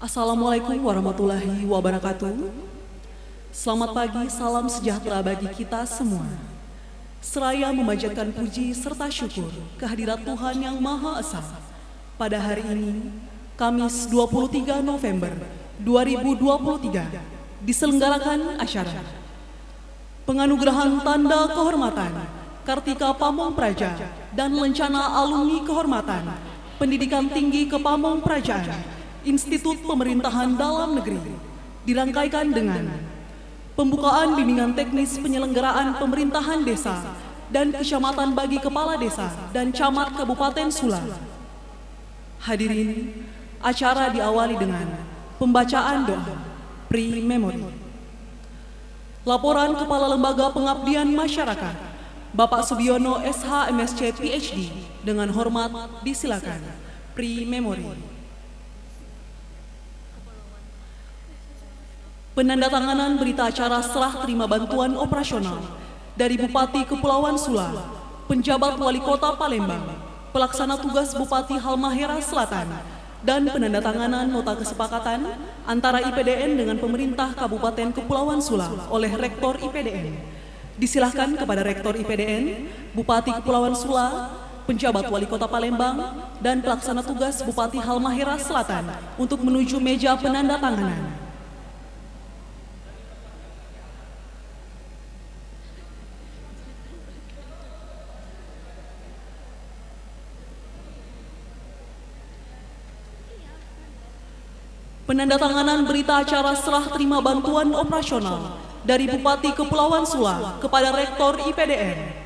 Assalamualaikum warahmatullahi wabarakatuh. Selamat pagi, salam sejahtera bagi kita semua. Seraya memanjatkan puji serta syukur kehadirat Tuhan Yang Maha Esa. Pada hari ini, Kamis 23 November 2023, diselenggarakan acara penganugerahan tanda kehormatan Kartika Pamong Praja dan Lencana Alumni Kehormatan Pendidikan Tinggi Kepamong Prajaan Institut Pemerintahan Dalam Negeri, dirangkaikan dengan pembukaan bimbingan teknis penyelenggaraan pemerintahan desa dan kecamatan bagi kepala desa dan camat Kabupaten Sula. Hadirin, acara diawali dengan pembacaan doa pre-memori. Laporan Kepala Lembaga Pengabdian Masyarakat, Bapak Subiono SH MSc PhD, dengan hormat disilakan. Pre-memori. Penandatanganan berita acara serah terima bantuan operasional dari Bupati Kepulauan Sula, penjabat Wali Kota Palembang, pelaksana tugas Bupati Halmahera Selatan, dan penandatanganan nota kesepakatan antara IPDN dengan pemerintah Kabupaten Kepulauan Sula oleh Rektor IPDN. Disilahkan kepada Rektor IPDN, Bupati Kepulauan Sula, penjabat Wali Kota Palembang, dan pelaksana tugas Bupati Halmahera Selatan untuk menuju meja penandatanganan. Penandatanganan berita acara serah terima bantuan operasional dari Bupati Kepulauan Sula kepada Rektor IPDN.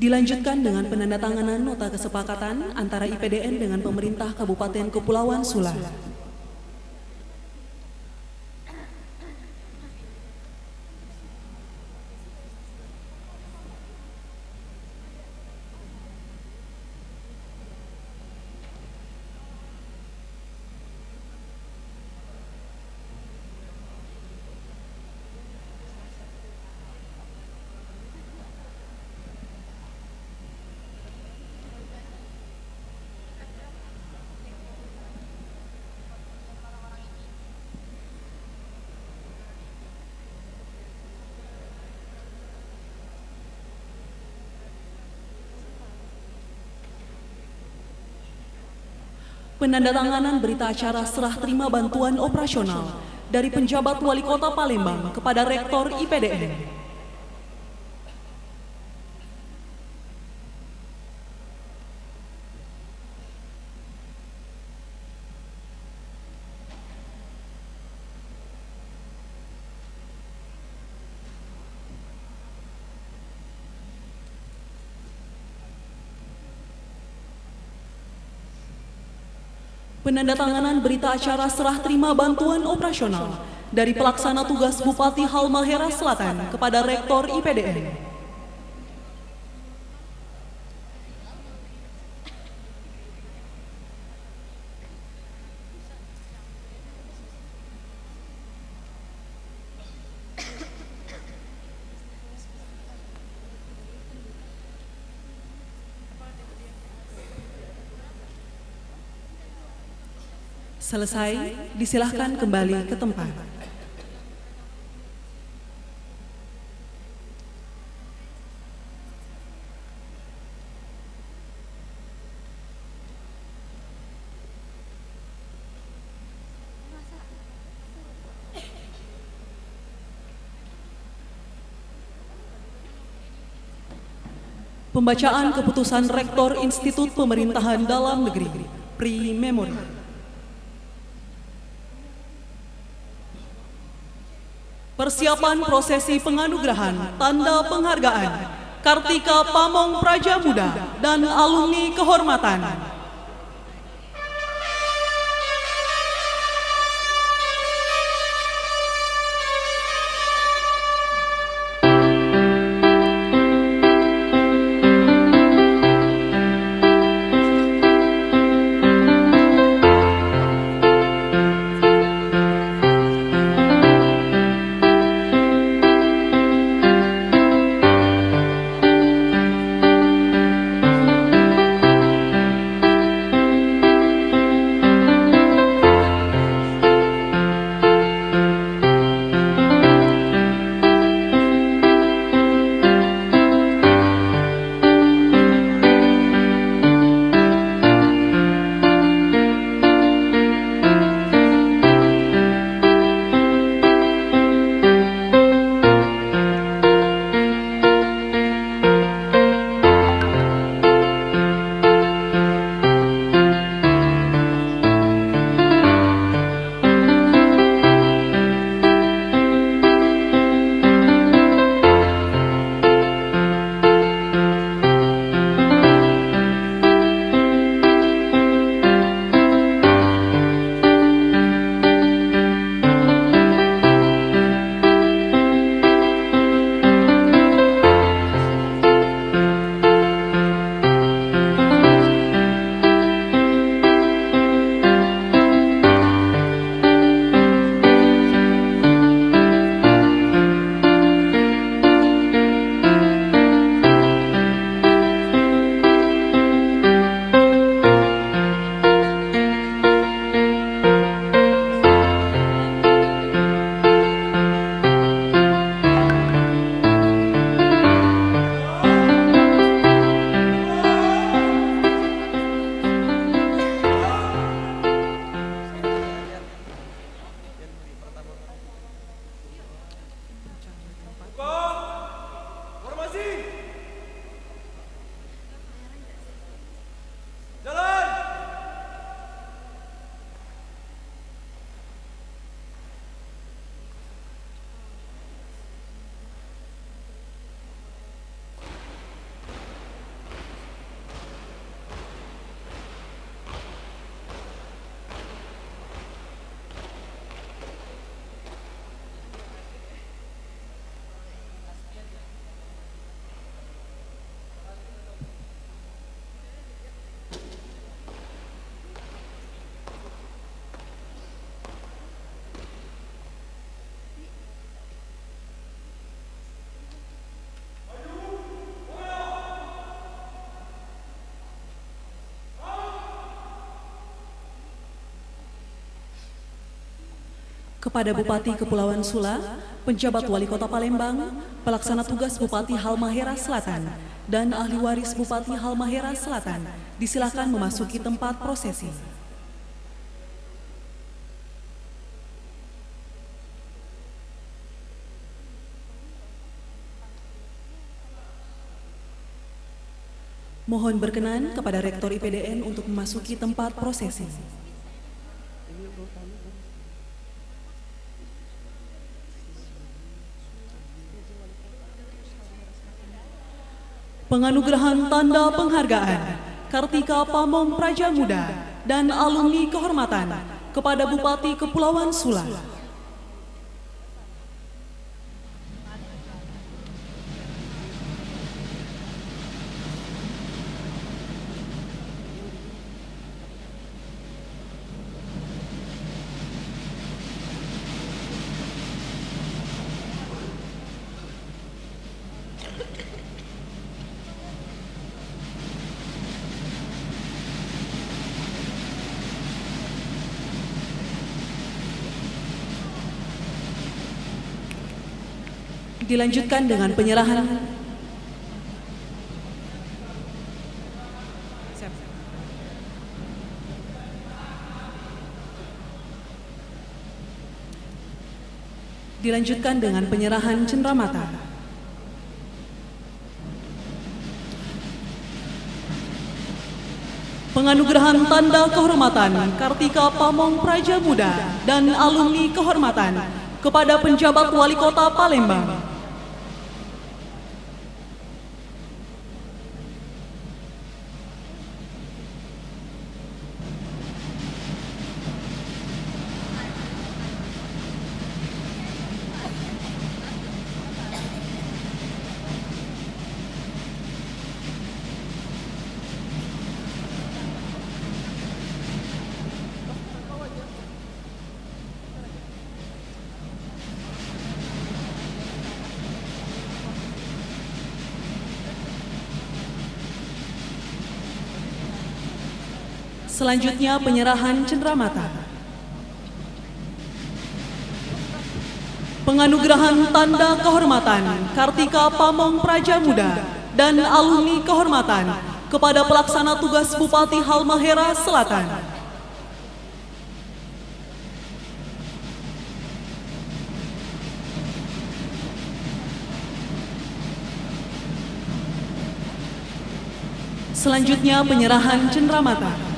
Dilanjutkan dengan penandatanganan nota kesepakatan antara IPDN dengan pemerintah Kabupaten Kepulauan Sula. Penandatanganan berita acara serah terima bantuan operasional dari penjabat Wali Kota Palembang kepada Rektor IPDN. Penandatanganan berita acara serah terima bantuan operasional dari pelaksana tugas Bupati Halmahera Selatan kepada Rektor IPDN. Selesai, disilahkan kembali ke tempat. Pembacaan keputusan Rektor Institut Pemerintahan Dalam Negeri, pre-memori. Persiapan prosesi penganugerahan tanda penghargaan Kartika Pamong Praja Muda dan Alumni Kehormatan. Kepada Bupati Kepulauan Sula, penjabat Wali Kota Palembang, pelaksana tugas Bupati Halmahera Selatan, dan ahli waris Bupati Halmahera Selatan, disilakan memasuki tempat prosesi. Mohon berkenan kepada Rektor IPDN untuk memasuki tempat prosesi. Penganugerahan tanda penghargaan Kartika Pamong Praja Muda dan alumni kehormatan kepada Bupati Kepulauan Sula. Dilanjutkan dengan penyerahan cenderamata. Penganugerahan tanda kehormatan Kartika Pamong Praja Muda dan alumni kehormatan kepada penjabat Wali Kota Palembang. Selanjutnya penyerahan cenderamata. Penganugerahan tanda kehormatan Kartika Pamong Praja Muda dan alumni kehormatan kepada pelaksana tugas Bupati Halmahera Selatan. Selanjutnya penyerahan cenderamata.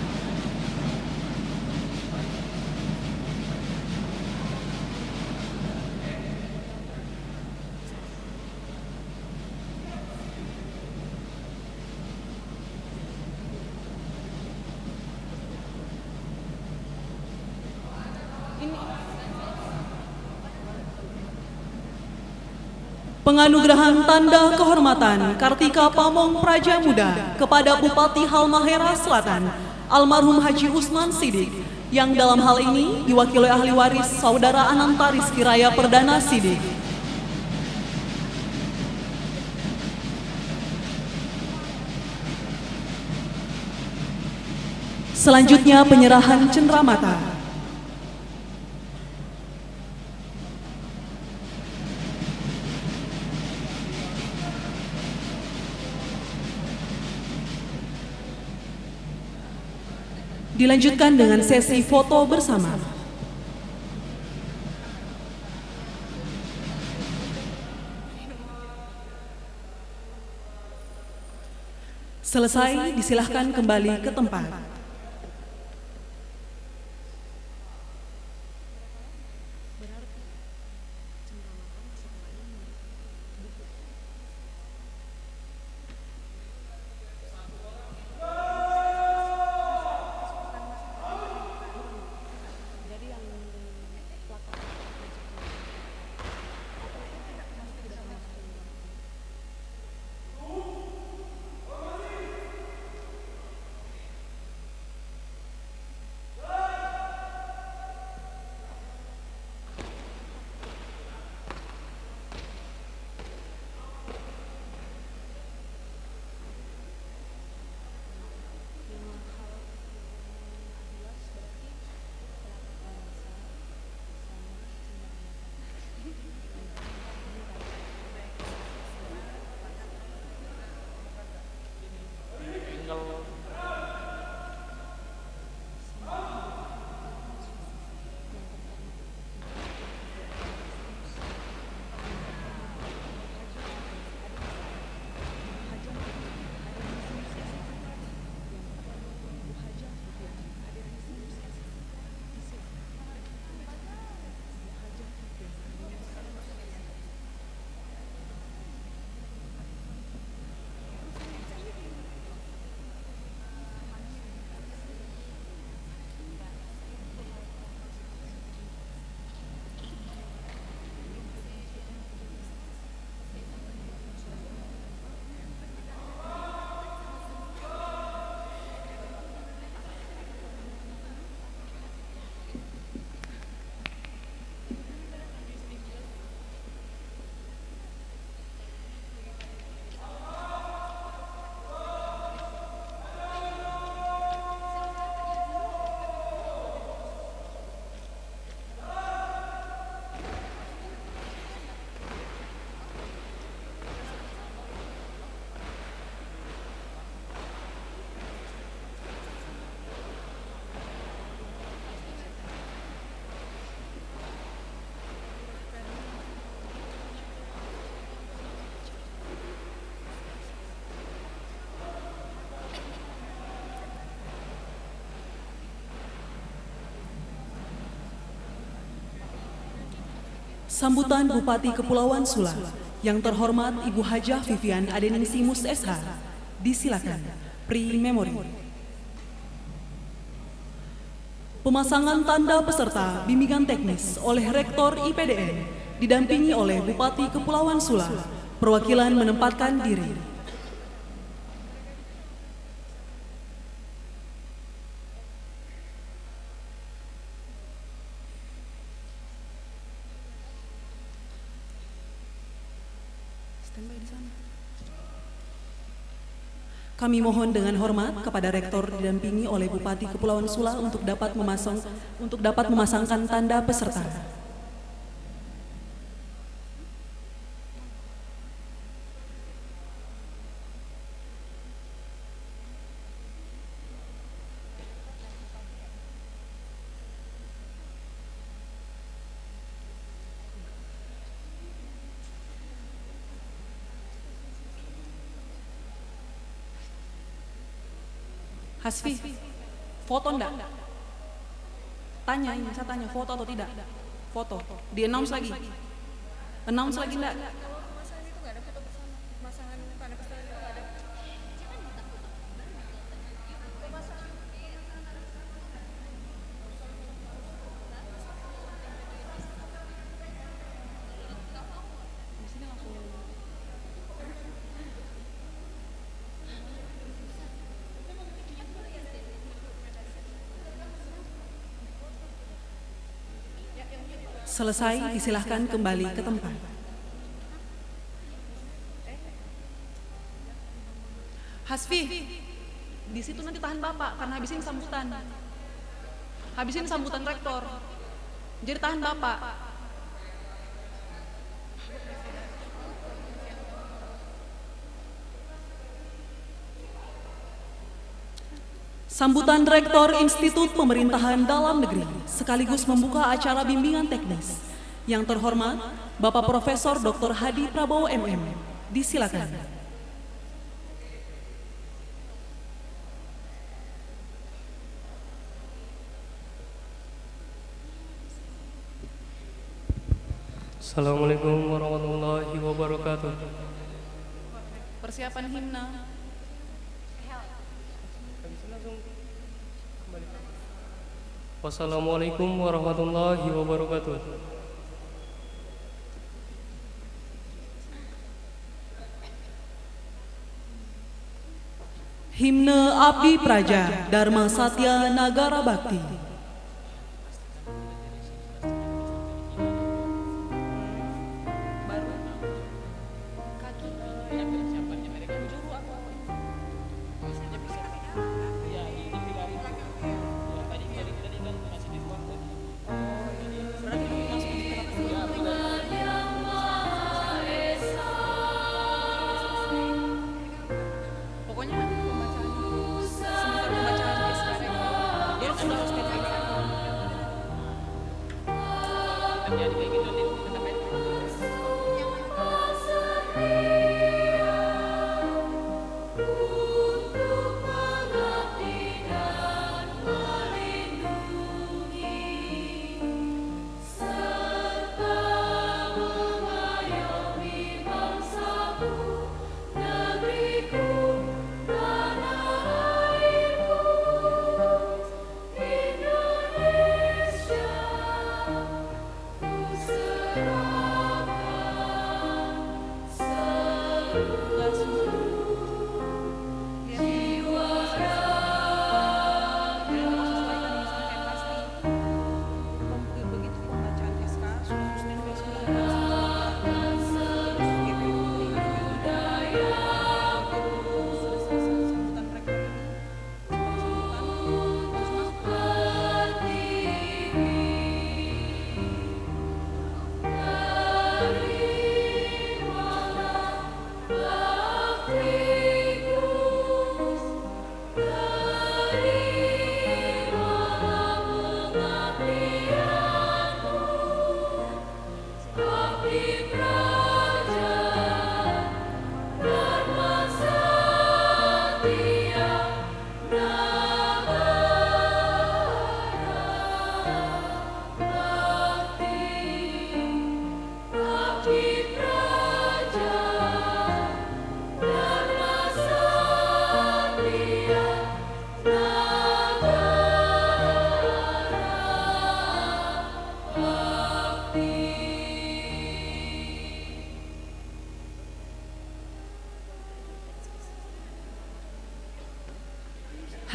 Penganugerahan tanda kehormatan Kartika Pamong Praja Muda kepada Bupati Halmahera Selatan, almarhum Haji Usman Sidik, yang dalam hal ini diwakili ahli waris Saudara Ananta Rizky Raya Perdana Sidik. Selanjutnya penyerahan cenderamata. Dilanjutkan dengan sesi foto bersama. Selesai, disilahkan kembali ke tempat. Sambutan Bupati Kepulauan Sula yang terhormat Ibu Hajah Vivian Adeningsi Mus SH. Disilakan. Pre-memori. Pemasangan tanda peserta bimbingan teknis oleh Rektor IPDN didampingi oleh Bupati Kepulauan Sula. Perwakilan menempatkan diri. Kami mohon dengan hormat kepada Rektor didampingi oleh Bupati Kepulauan Sula untuk dapat memasangkan tanda peserta. Hasfi, foto enggak? Tanya, saya tanya foto atau tidak? Foto. Di announce lagi. Announce lagi enggak? Kalau pemasangan itu nggak ada foto bersama, pemasangan tanda peserta itu nggak ada. Selesai, disilahkan kembali ke tempat. Hasfi, di situ nanti tahan Bapak karena habisin sambutan. Habisin sambutan Rektor. Jadi tahan Bapak. Sambutan Rektor Institut Pemerintahan Dalam Negeri sekaligus membuka acara bimbingan teknis. Yang terhormat, Bapak Profesor Dr. Hadi Prabowo MM. Disilakan. Assalamualaikum warahmatullahi wabarakatuh. Persiapan himna. Wassalamualaikum warahmatullahi wabarakatuh. Himne Abdi Praja Dharma Satya Nagara Bakti. Pokoknya sebentar pembacaan SKRM. Dia sudah harus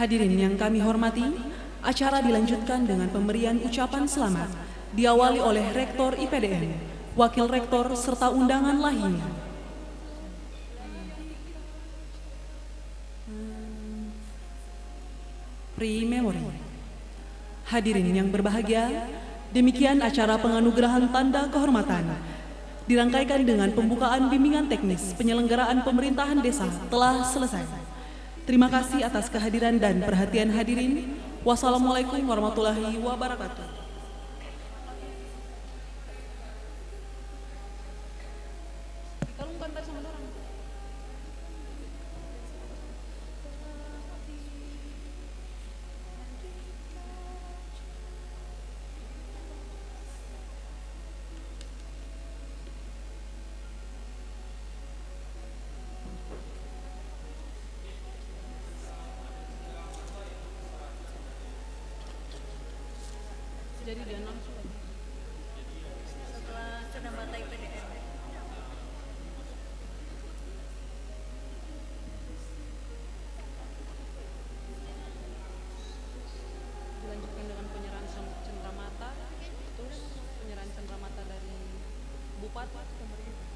Hadirin yang kami hormati, acara dilanjutkan dengan pemberian ucapan selamat, diawali oleh Rektor IPDN, Wakil Rektor, serta undangan lainnya. Pre-Memory. Hadirin yang berbahagia, demikian acara penganugerahan tanda kehormatan dirangkaikan dengan pembukaan bimbingan teknis penyelenggaraan pemerintahan desa telah selesai. Terima kasih atas kehadiran dan perhatian hadirin. Wassalamualaikum warahmatullahi wabarakatuh. Jadi dia langsung Setelah sedang batai PDN. dilanjutkan dengan penyerahan cenderamata, terus penyerahan cenderamata dari Bupati pemerintah.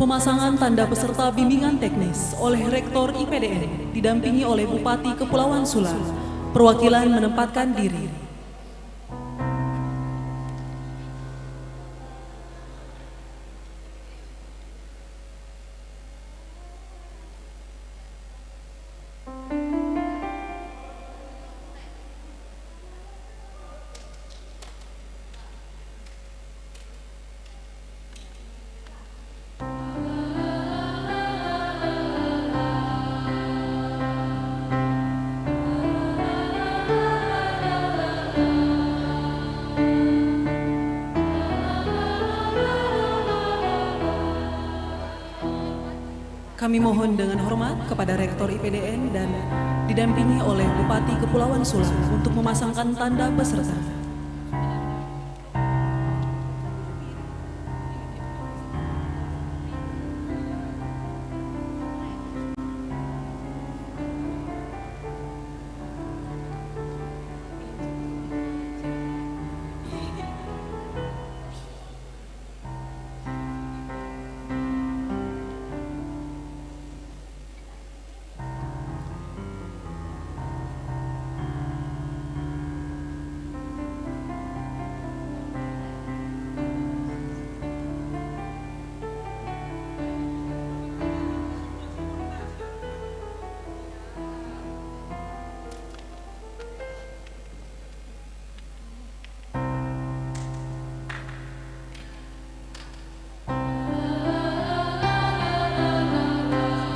Pemasangan tanda peserta bimbingan teknis oleh Rektor IPDN didampingi oleh Bupati Kepulauan Sula. Perwakilan menempatkan diri. Kami mohon dengan hormat kepada Rektor IPDN dan didampingi oleh Bupati Kepulauan Sula untuk memasangkan tanda peserta.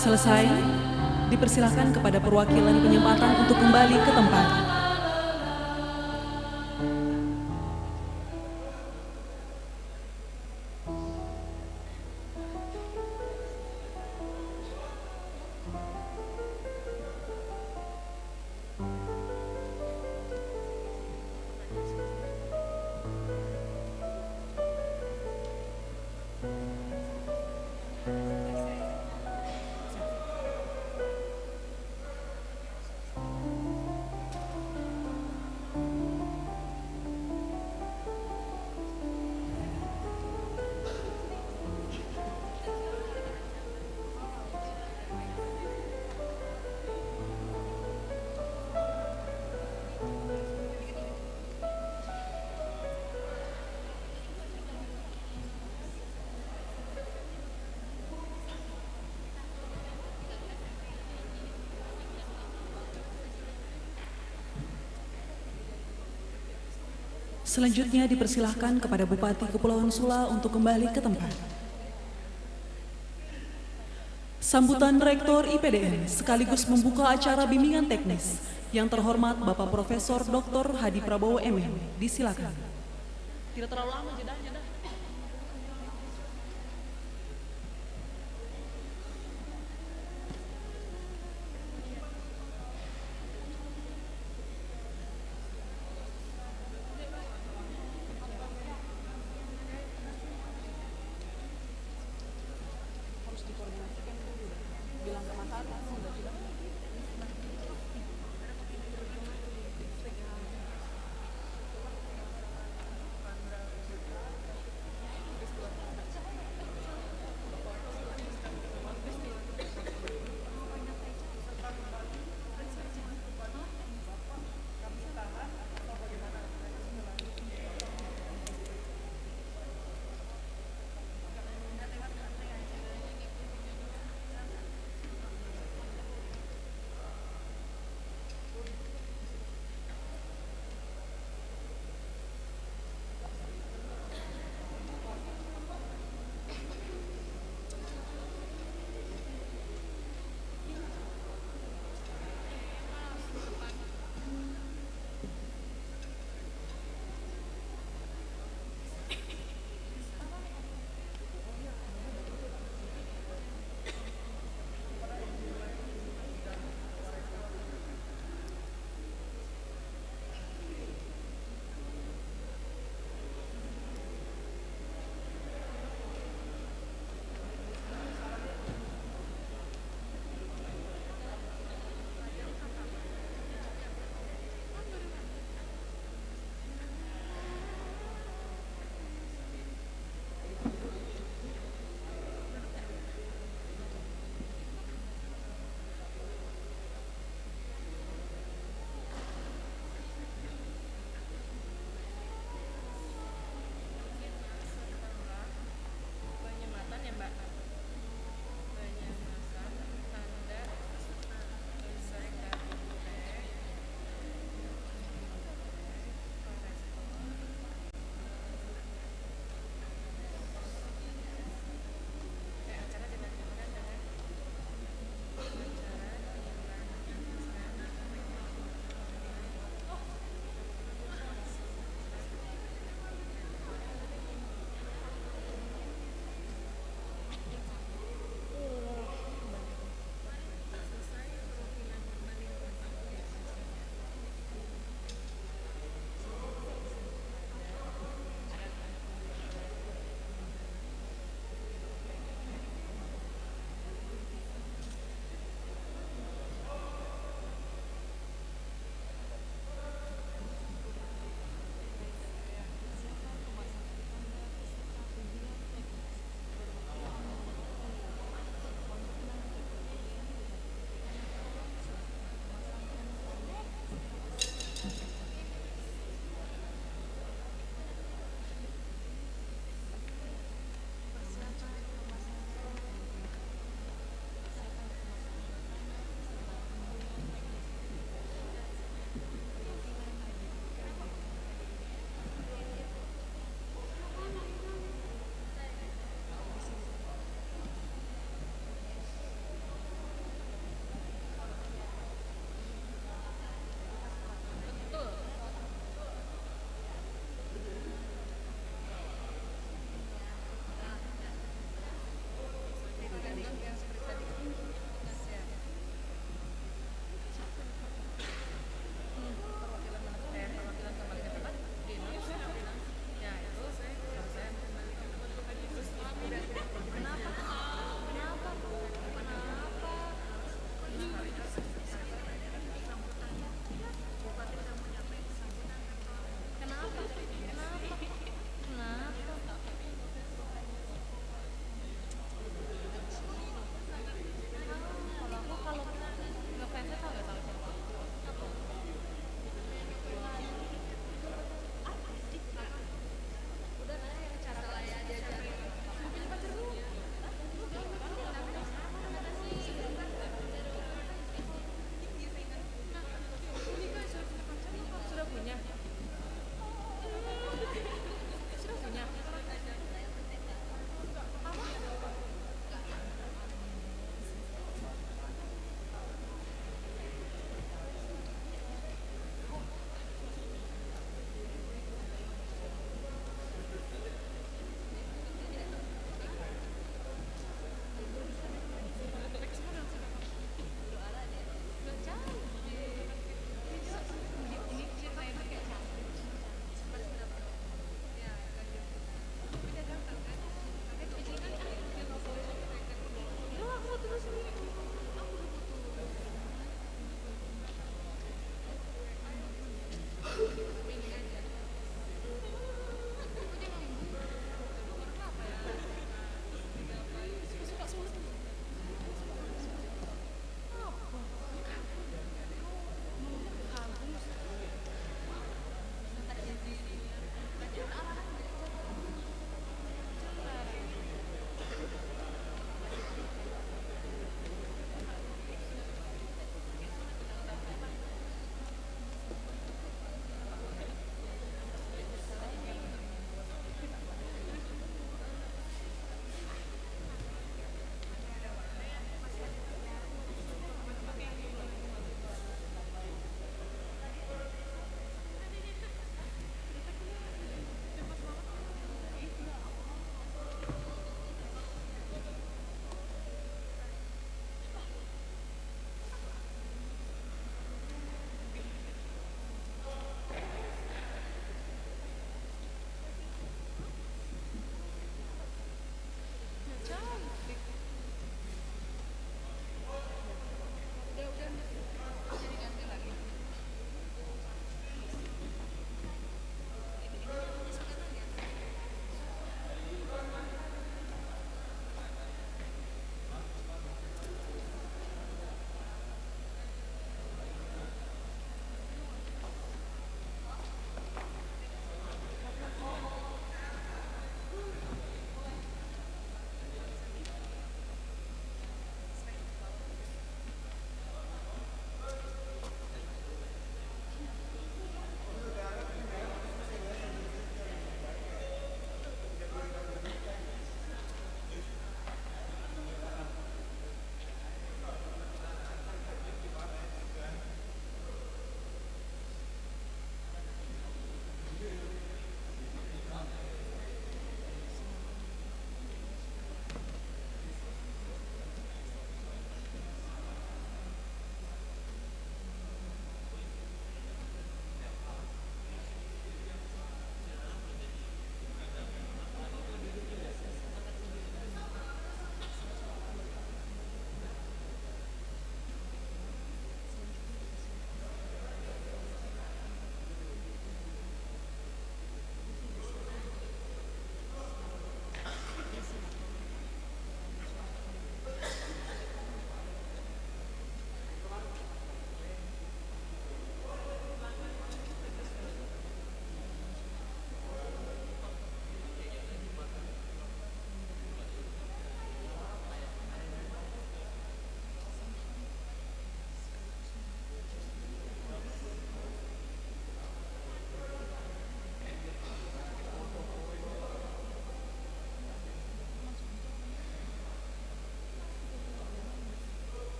Selesai, dipersilakan kepada perwakilan penyempatan untuk kembali ke tempat. Selanjutnya dipersilahkan kepada Bupati Kepulauan Sula untuk kembali ke tempat. Sambutan Rektor IPDN sekaligus membuka acara bimbingan teknis yang terhormat Bapak Profesor Dr. Hadi Prabowo MM. Disilakan. Tidak terlalu lama jedanya dah.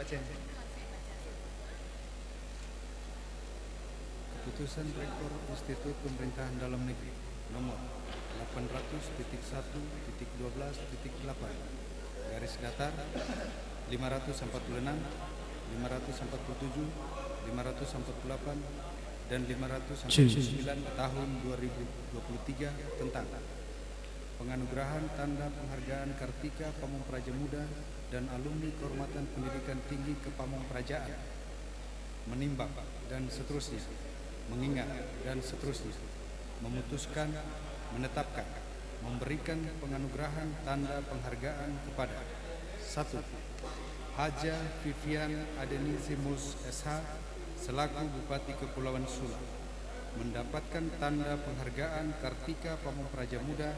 Keputusan Rektor Institut Pemerintahan Dalam Negeri nomor 800.1.12.8 garis datar 546, 547, 548, dan 549 tahun 2023 tentang penganugerahan tanda penghargaan Kartika Pamungpraja Muda dan alumni kehormatan pendidikan tinggi Kepamungprajaan, menimbang dan seterusnya, mengingat dan seterusnya, memutuskan, menetapkan, memberikan penganugerahan tanda penghargaan kepada 1. Haja Vivian Adenisimus SH selaku Bupati Kepulauan Sula, mendapatkan tanda penghargaan Kartika Pamungpraja Muda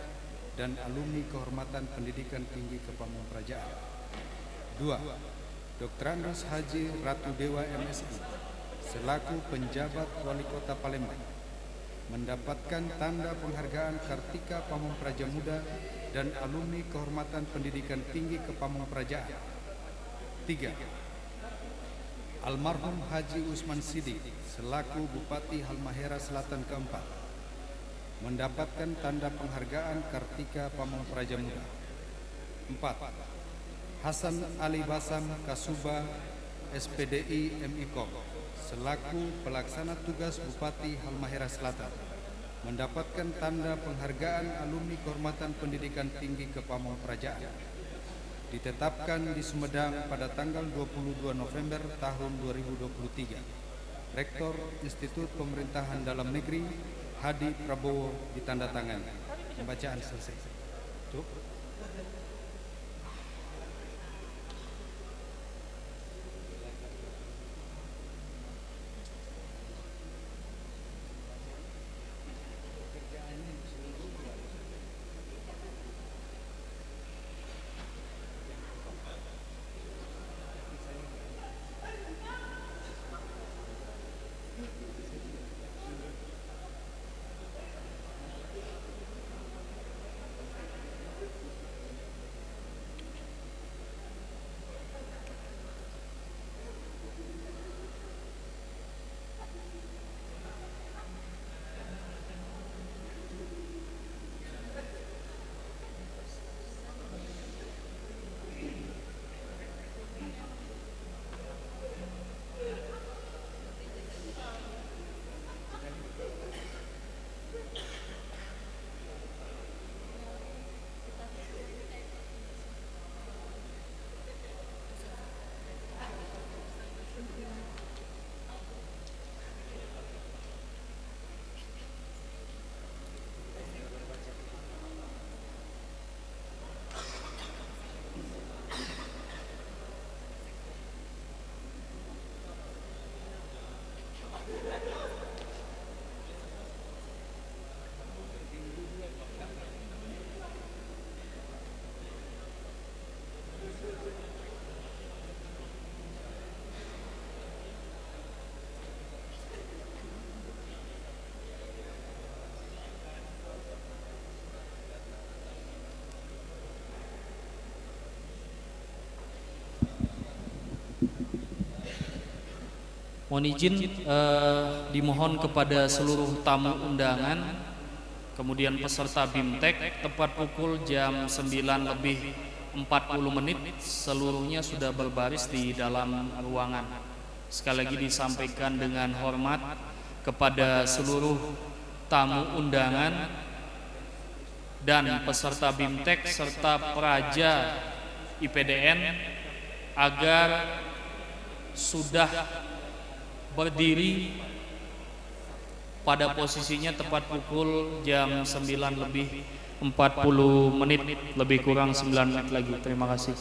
dan alumni kehormatan pendidikan tinggi Kepamungprajaan. 2. Dr. Andos Haji Ratu Dewa MSI selaku penjabat Wali Kota Palembang, mendapatkan tanda penghargaan Kartika Pamungpraja Muda dan alumni kehormatan pendidikan tinggi Kepamungprajaan. 3. Almarhum Haji Usman Sidik selaku Bupati Halmahera Selatan keempat, mendapatkan tanda penghargaan Kartika Pamungpraja Muda. 4. Hasan Ali Basam Kasuba SPDI MIKOM selaku pelaksana tugas Bupati Halmahera Selatan, mendapatkan tanda penghargaan alumni kehormatan pendidikan tinggi Kepamungprajaan. Ditetapkan di Sumedang pada tanggal 22 November tahun 2023. Rektor Institut Pemerintahan Dalam Negeri Hadi Prabowo ditandatangani. Pembacaan selesai. Cuk. Mohon izin dimohon kepada seluruh tamu undangan, kemudian peserta BIMTEK, tepat pukul jam 9:40 seluruhnya sudah berbaris di dalam ruangan. Sekali lagi disampaikan dengan hormat kepada seluruh tamu undangan dan peserta BIMTEK serta praja IPDN agar sudah berdiri pada posisinya tepat pukul jam 9:40, lebih kurang 9 menit lagi. Terima kasih.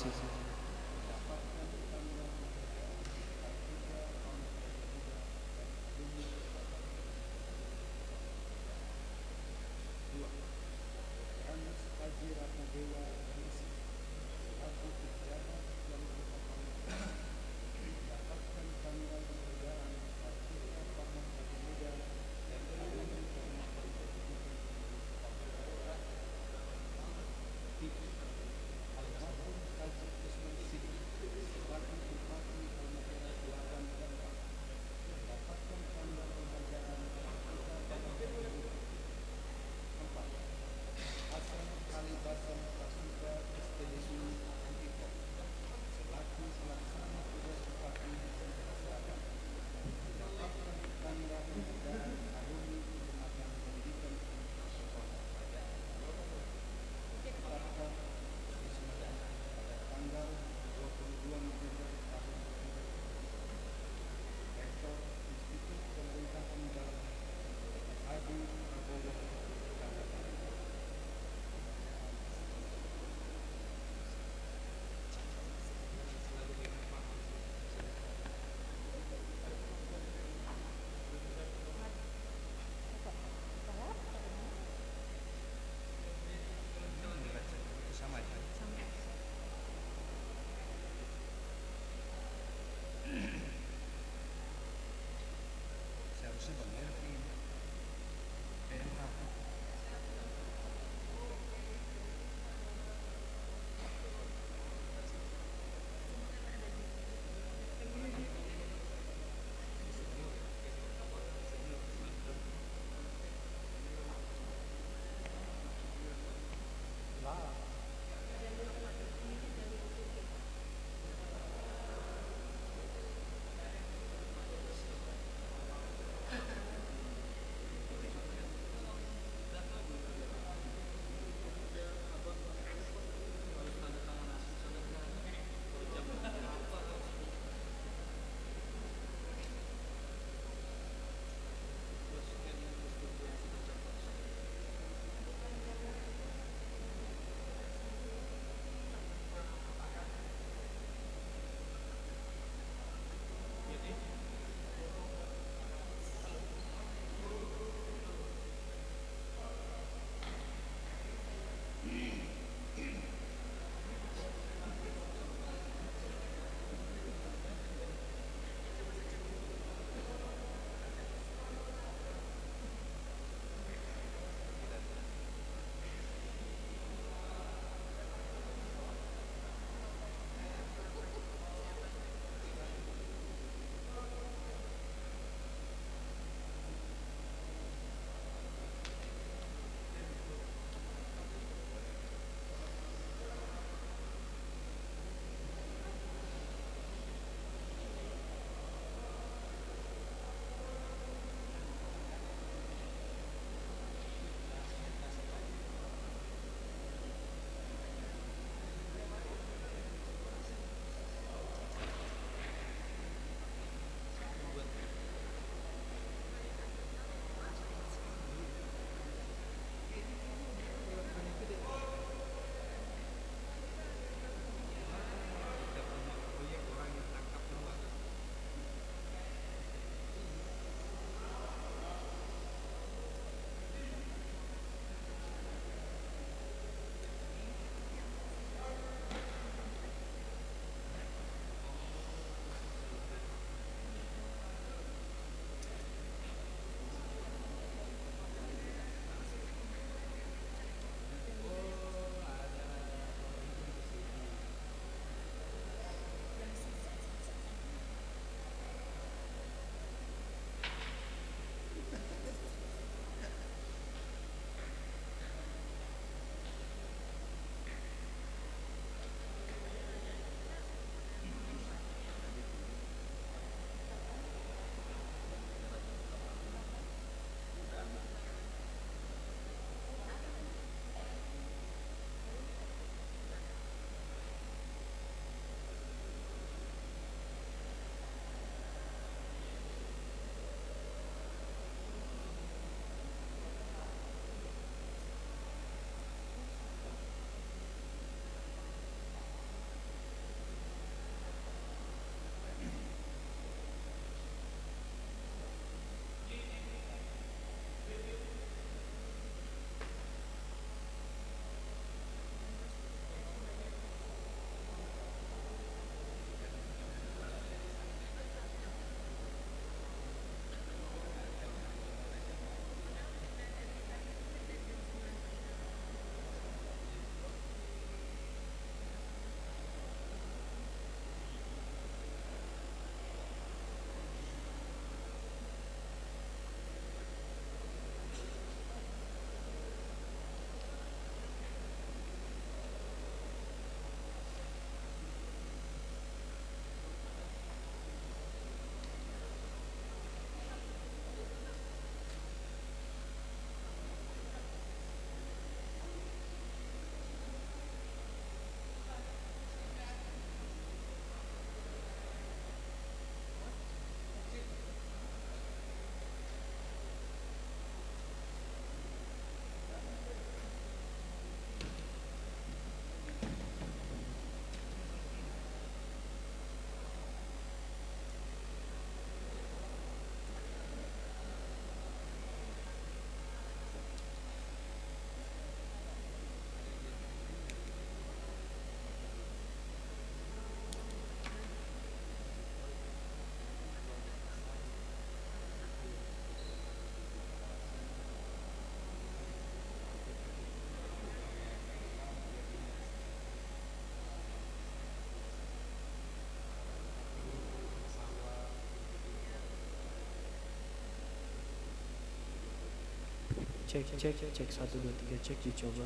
cek 1 2 3 cek dicoba.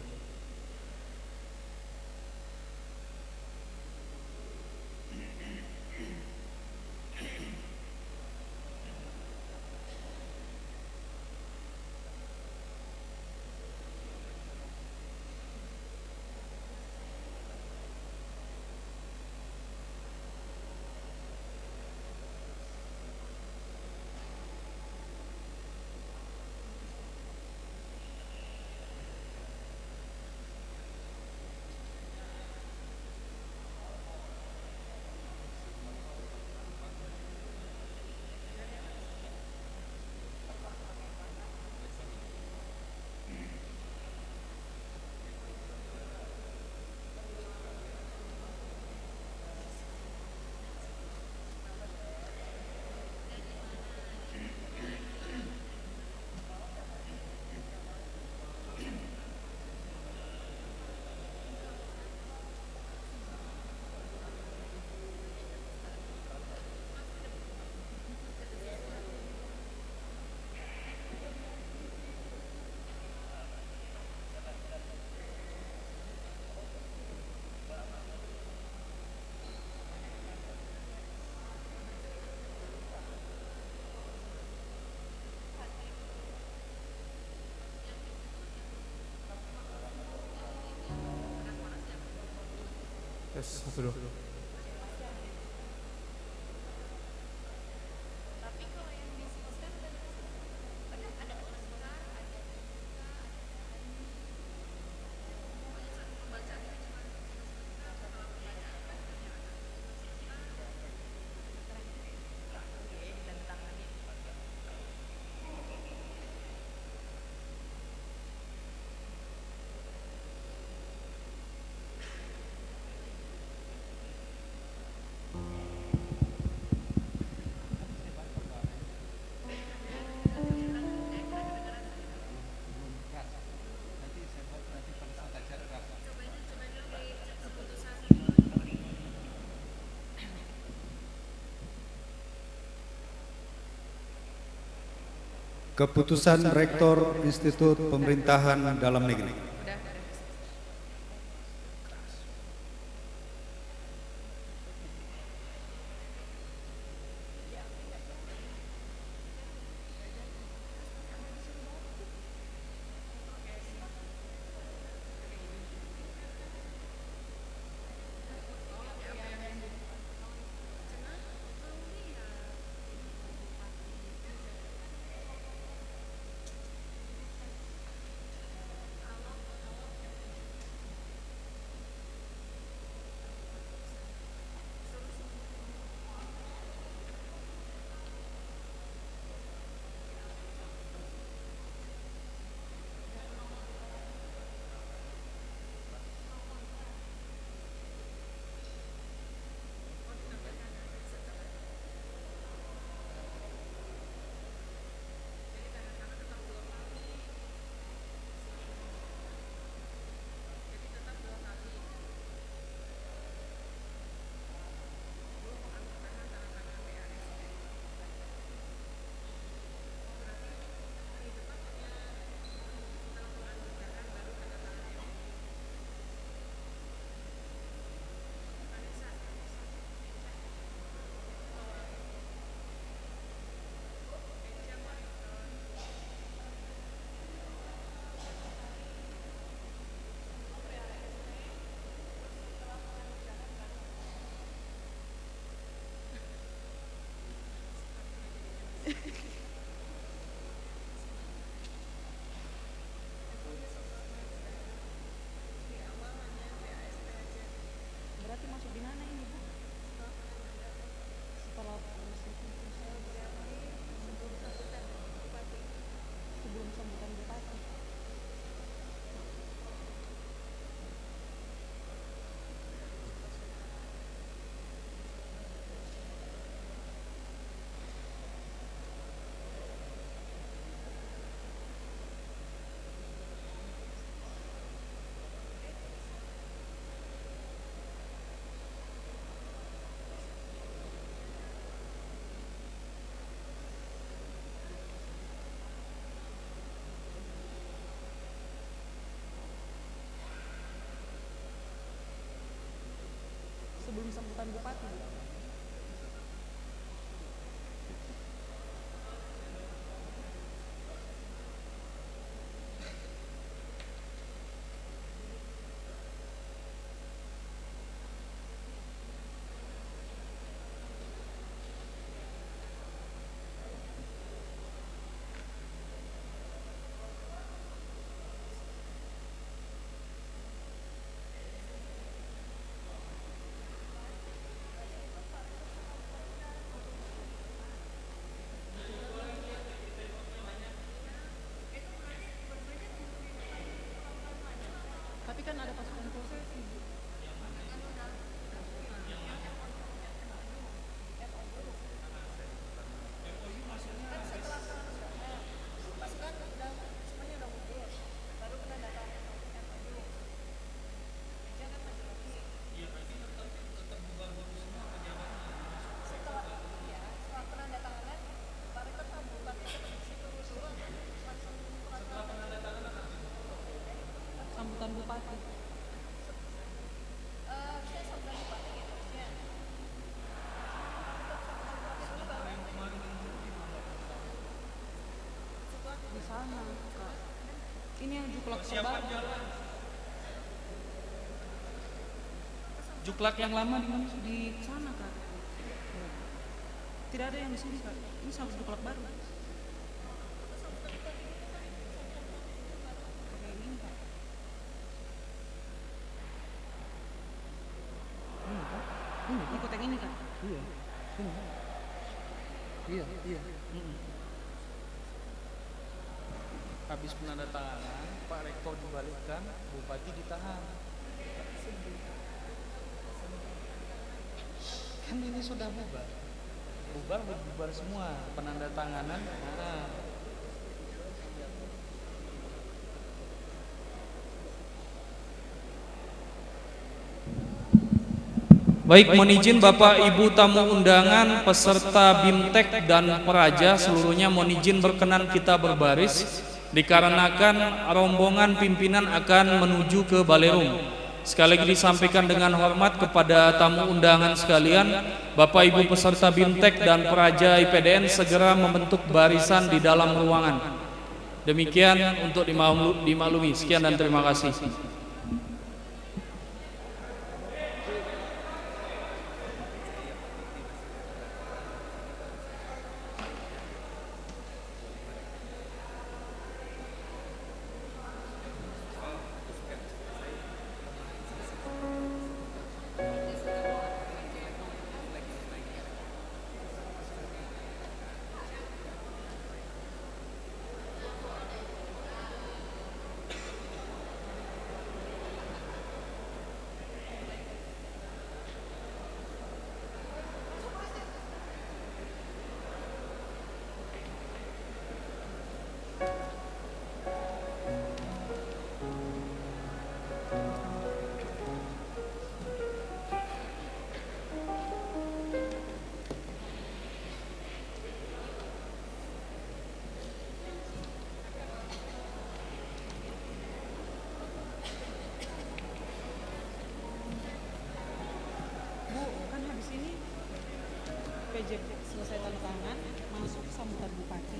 Tes 1 2. Keputusan Rektor Institut Pemerintahan Dalam Negeri. Berarti masuk di mana ini, Bu? Setelah sebelum sambutan bupati. kan ada pasukan prosesi. Sambutan bupati. Di sana, Kak. Ini yang juklak terbaru. Juklak yang lama di mana? Di sana, Kak. Tidak ada yang di sini, Kak. Ini sambut juklak baru. Ikut yang ini, Kak. Iya. Iya, iya. Habis penandatanganan, Pak Rektor dibalikkan, Bupati ditahan. Kan ini sudah bubar. Bubar semua penandatanganan. Nah. Baik, mohon izin Bapak Ibu tamu undangan, peserta BIMTEK dan peraja seluruhnya mohon izin berkenan kita berbaris dikarenakan rombongan pimpinan akan menuju ke Balerum. Sekali lagi disampaikan dengan hormat kepada tamu undangan sekalian, Bapak Ibu peserta BIMTEK dan peraja IPDN segera membentuk barisan di dalam ruangan. Demikian untuk dimaklumi. Sekian dan terima kasih. PJ selesai tanda tangan, masuk sambutan bupati.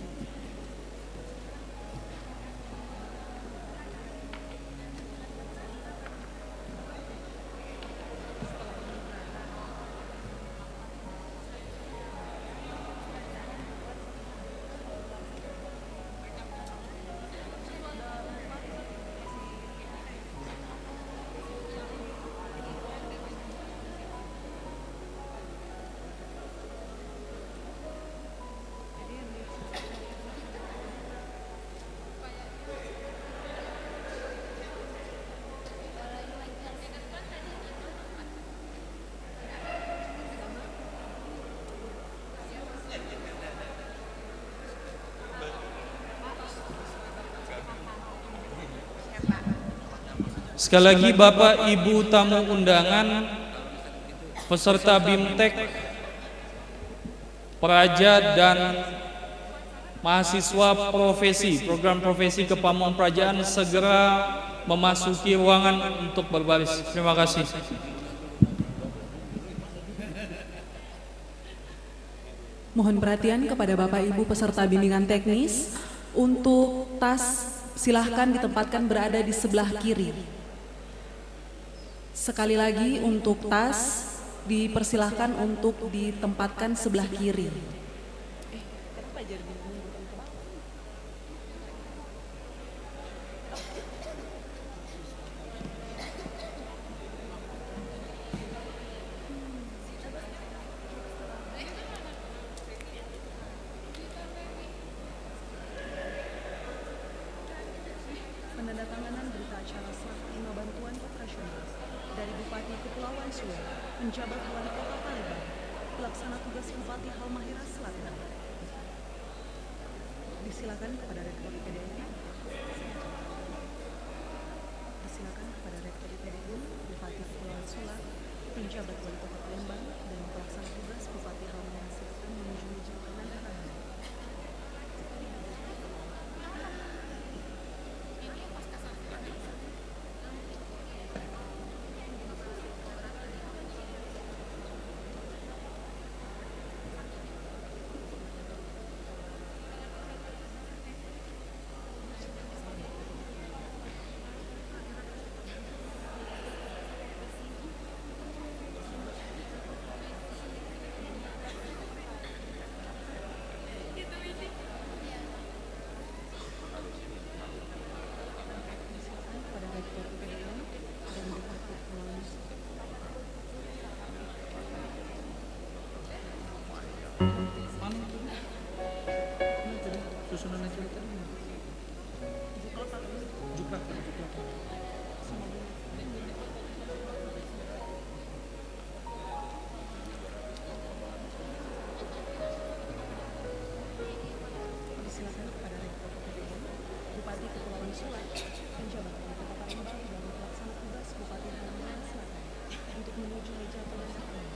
Sekali lagi Bapak Ibu tamu undangan, peserta BIMTEK, peraja dan mahasiswa profesi, program profesi Kepamongprajaan segera memasuki ruangan untuk berbaris. Terima kasih. Mohon perhatian kepada Bapak Ibu peserta bimbingan teknis, untuk tas silahkan ditempatkan berada di sebelah kiri. Sekali lagi untuk tas dipersilahkan untuk ditempatkan sebelah kiri. penandatanganan berita acara serah terima bantuan operasional dari Bupati Kepulauan Sula, penjabat Wali Kota Palembang, pelaksana tugas Bupati Halmahera Selatan. Disilakan kepada Rektor IPDN. Disilakan kepada Rektor IPDN, Bupati Kepulauan Sula, penjabat Wali Kota Palembang, dan pelaksana tugas Bupati Halmahera Selatan menuju meja penandatanganan. Susunan aja tadi. Juklak. Disilakan kepada Rektor IPDN, Bupati Kepulauan Sula, penjabat Wali Kota Palembang, dan pelaksana tugas Bupati Halmahera Selatan untuk menuju meja penandatanganan.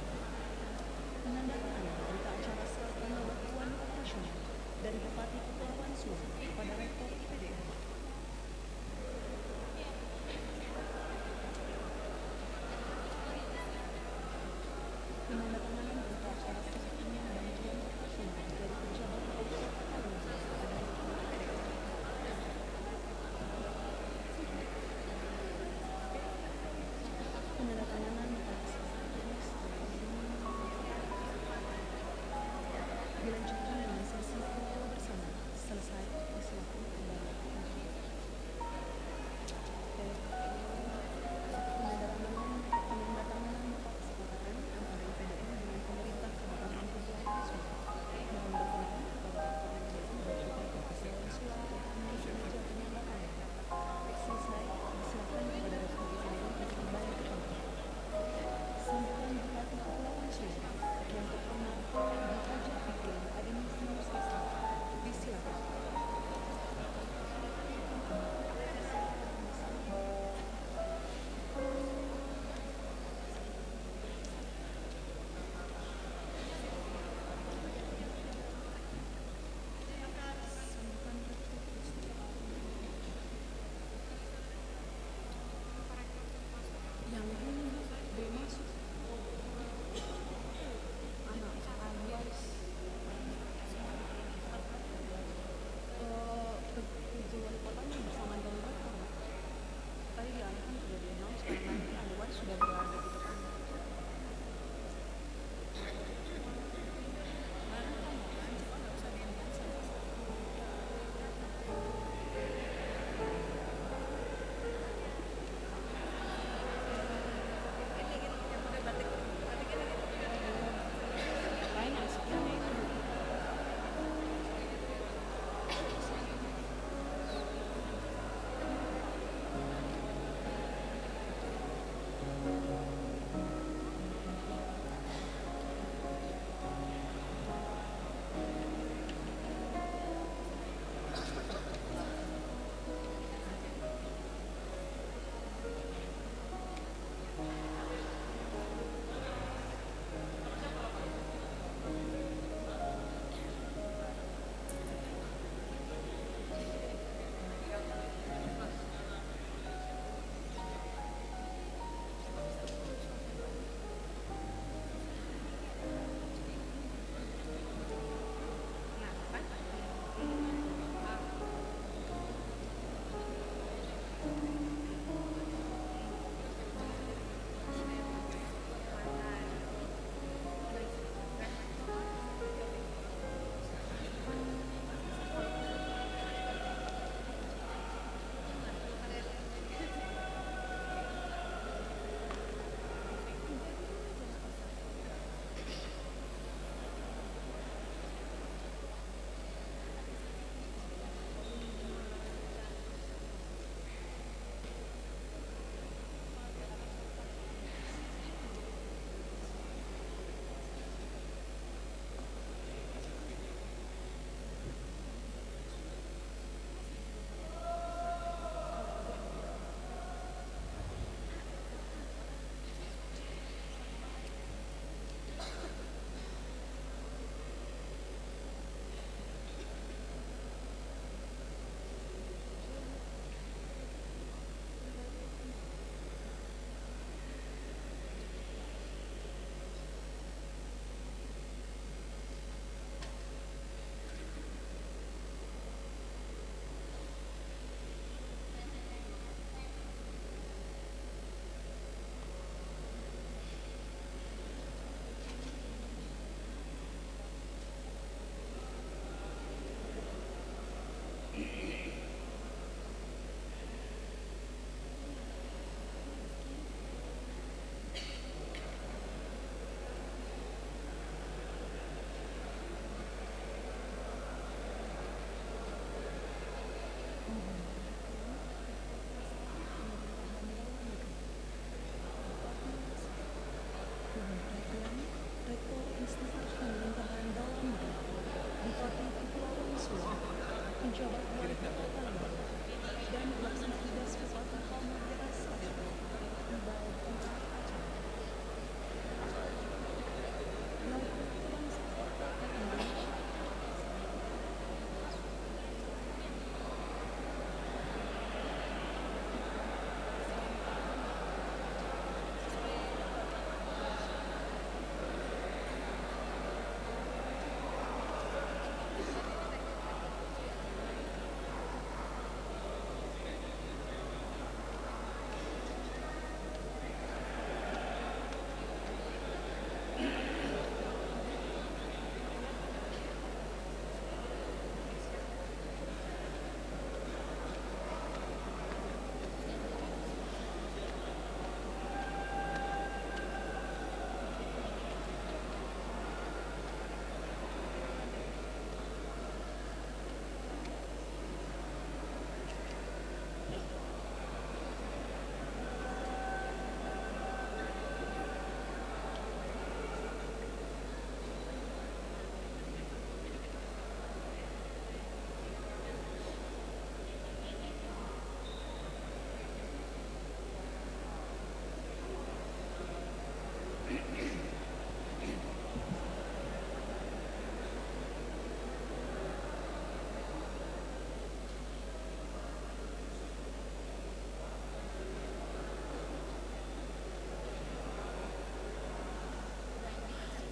Penandatanganan berita acara serah terima bantuan operasional dari Bupati Kepulauan Sula kepada Rektor IPDN. Penandatanganan berita acara serah terima bantuan operasional dari pejabat Wali Kota Palembang kepada Rektor IPDN.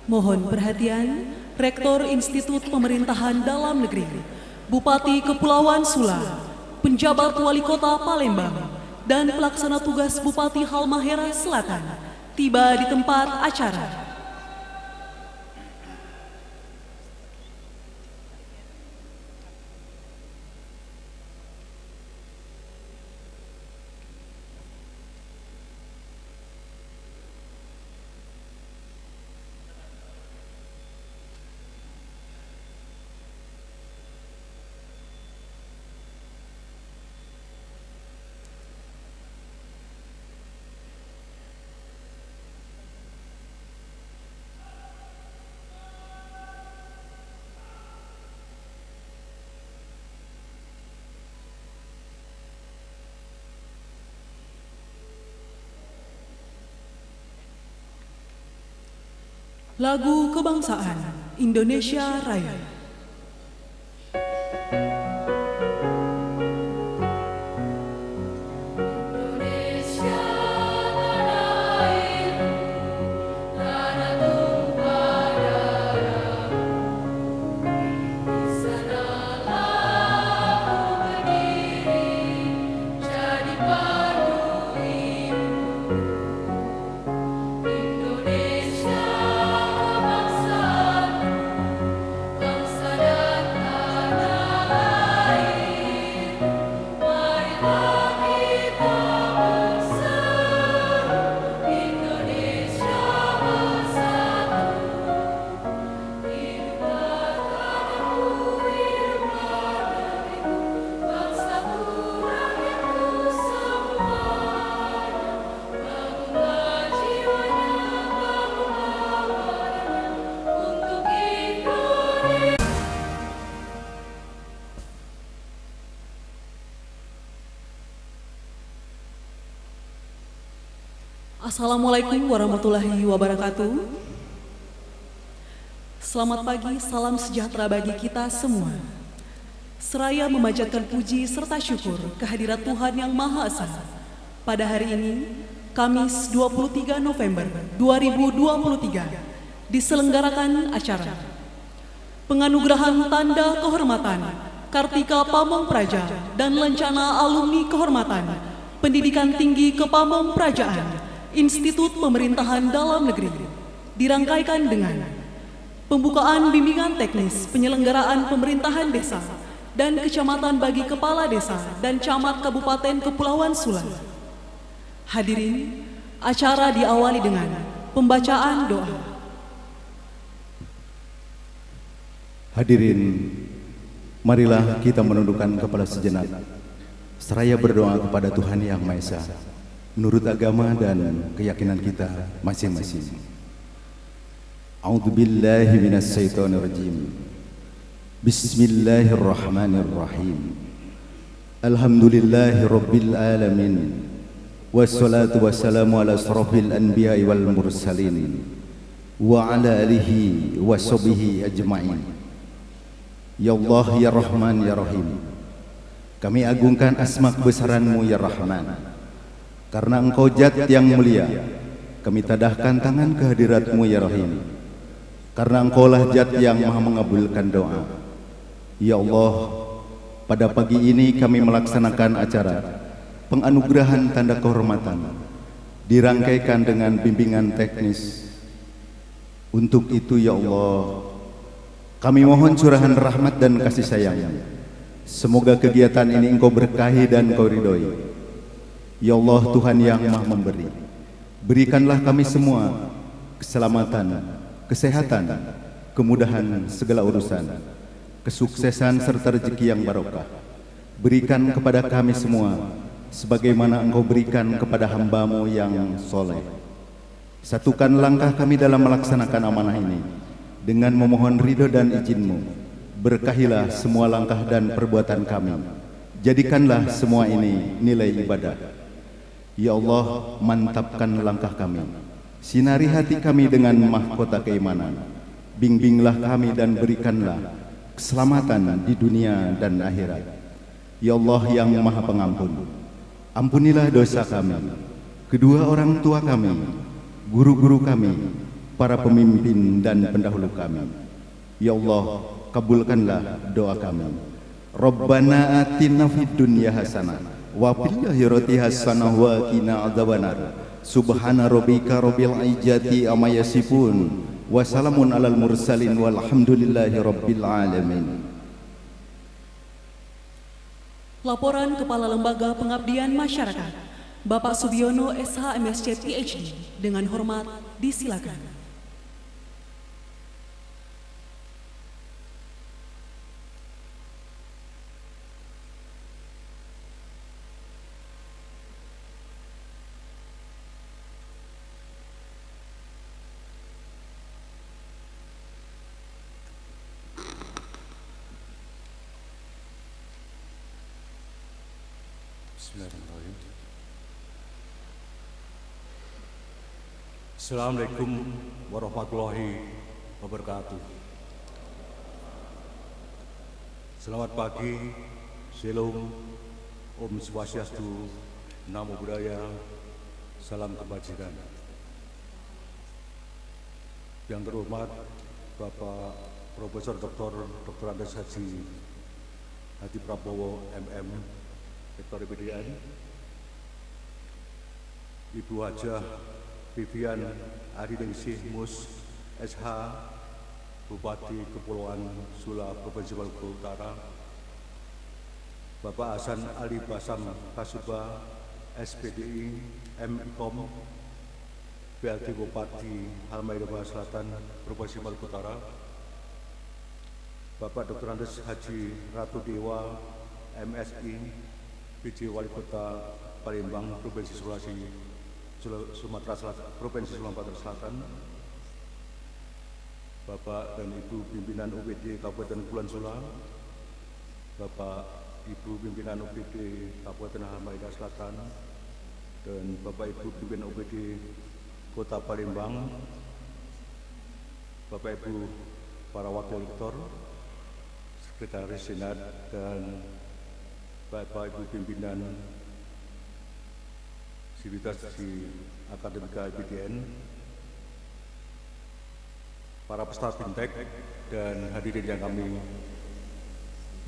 Mohon perhatian, Rektor Institut Pemerintahan Dalam Negeri, Bupati Kepulauan Sula, penjabat Wali Kota Palembang, dan pelaksana tugas Bupati Halmahera Selatan tiba di tempat acara. Lagu Kebangsaan Indonesia Raya. Assalamualaikum warahmatullahi wabarakatuh. Selamat pagi, salam sejahtera bagi kita semua. Seraya memanjatkan puji serta syukur kehadirat Tuhan Yang Maha Esa. Pada hari ini, Kamis 23 November 2023, diselenggarakan acara penganugerahan Tanda Kehormatan Kartika Pamong Praja dan Lencana Alumni Kehormatan Pendidikan Tinggi Kepamong Prajaan Institut Pemerintahan Dalam Negeri, dirangkaikan dengan pembukaan bimbingan teknis penyelenggaraan pemerintahan desa dan kecamatan bagi kepala desa dan camat Kabupaten Kepulauan Sula. Hadirin, acara diawali dengan pembacaan doa. Hadirin, marilah kita menundukkan kepala sejenak, seraya berdoa kepada Tuhan Yang Maha Esa menurut agama dan keyakinan kita masing-masing. A'udzubillahi minasyaitonirrajim. Bismillahirrahmanirrahim. Alhamdulillahi rabbil alamin. Wassalatu wassalamu ala asrafil anbiya'i wal mursalin wa ala alihi wa sahbihi ajma'in. Ya Allah, ya Rahman, ya Rahim, kami agungkan asma kebesaran-Mu ya Rahman. Karena Engkau Zat yang mulia, kami tadahkan tangan kehadirat-Mu ya Rahim. Karena Engkau lah Zat yang maha mengabulkan doa. Ya Allah, pada pagi ini kami melaksanakan acara penganugerahan tanda kehormatan, dirangkaikan dengan bimbingan teknis. Untuk itu ya Allah, kami mohon curahan rahmat dan kasih sayang. Semoga kegiatan ini Engkau berkahi dan Engkau ridhoi. Ya Allah, Tuhan yang maha memberi, berikanlah kami semua keselamatan, kesehatan, kemudahan segala urusan, kesuksesan serta rezeki yang barokah. Berikan kepada kami semua sebagaimana Engkau berikan kepada hamba-Mu yang soleh. Satukan langkah kami dalam melaksanakan amanah ini dengan memohon ridho dan izin-Mu. Berkahilah semua langkah dan perbuatan kami. Jadikanlah semua ini nilai ibadah. Ya Allah, mantapkan langkah kami, sinari hati kami dengan mahkota keimanan. Bimbinglah kami dan berikanlah keselamatan di dunia dan akhirat. Ya Allah yang maha pengampun, ampunilah dosa kami, kedua orang tua kami, guru-guru kami, para pemimpin dan pendahulu kami. Ya Allah, kabulkanlah doa kami. Rabbana atina fid dunya hasanah wa fil akhirati hasanah wa qina adzabannar. Subhana rabbika rabbil izzati amma yasifun. Wassalamun alal mursalin walhamdulillahi rabbil alamin. Laporan Kepala Lembaga Pengabdian Masyarakat Bapak Subiono SH MSc PhD dengan hormat disilakan. Bismillahirrahmanirrahim. Assalamualaikum warahmatullahi wabarakatuh. Selamat pagi, Shalom, Om Swastiastu, Namo Buddhaya, salam kebajikan. Yang terhormat Bapak Profesor Dr. Andes Haji Hadi Prabowo MM, Rektor IPDN, Ibu Hajah Vivian Ariningsih Mus SH, Bupati Kepulauan Sula Provinsi Maluku Utara, Bapak Hasan Ali Basam Kasuba SPDI MIKOM, PLT Bupati Halmahera Selatan Provinsi Maluku Utara, Bapak Dr. Andes Haji Ratu Dewa MSI, PJ Wali Kota Palembang, Provinsi Sumatera Selatan, Provinsi Sumatera Selatan, Bapak dan Ibu pimpinan UPD Kabupaten Kepulauan Sula, Bapak Ibu pimpinan UPD Kabupaten Halmahera Selatan, dan Bapak Ibu pimpinan UPD Kota Palembang, Bapak Ibu para Wakil Rektor, Sekretaris Senat, dan Bapak Ibu pimpinan Sivitas di Akademika IPDN, para peserta Bintek, dan hadirin yang kami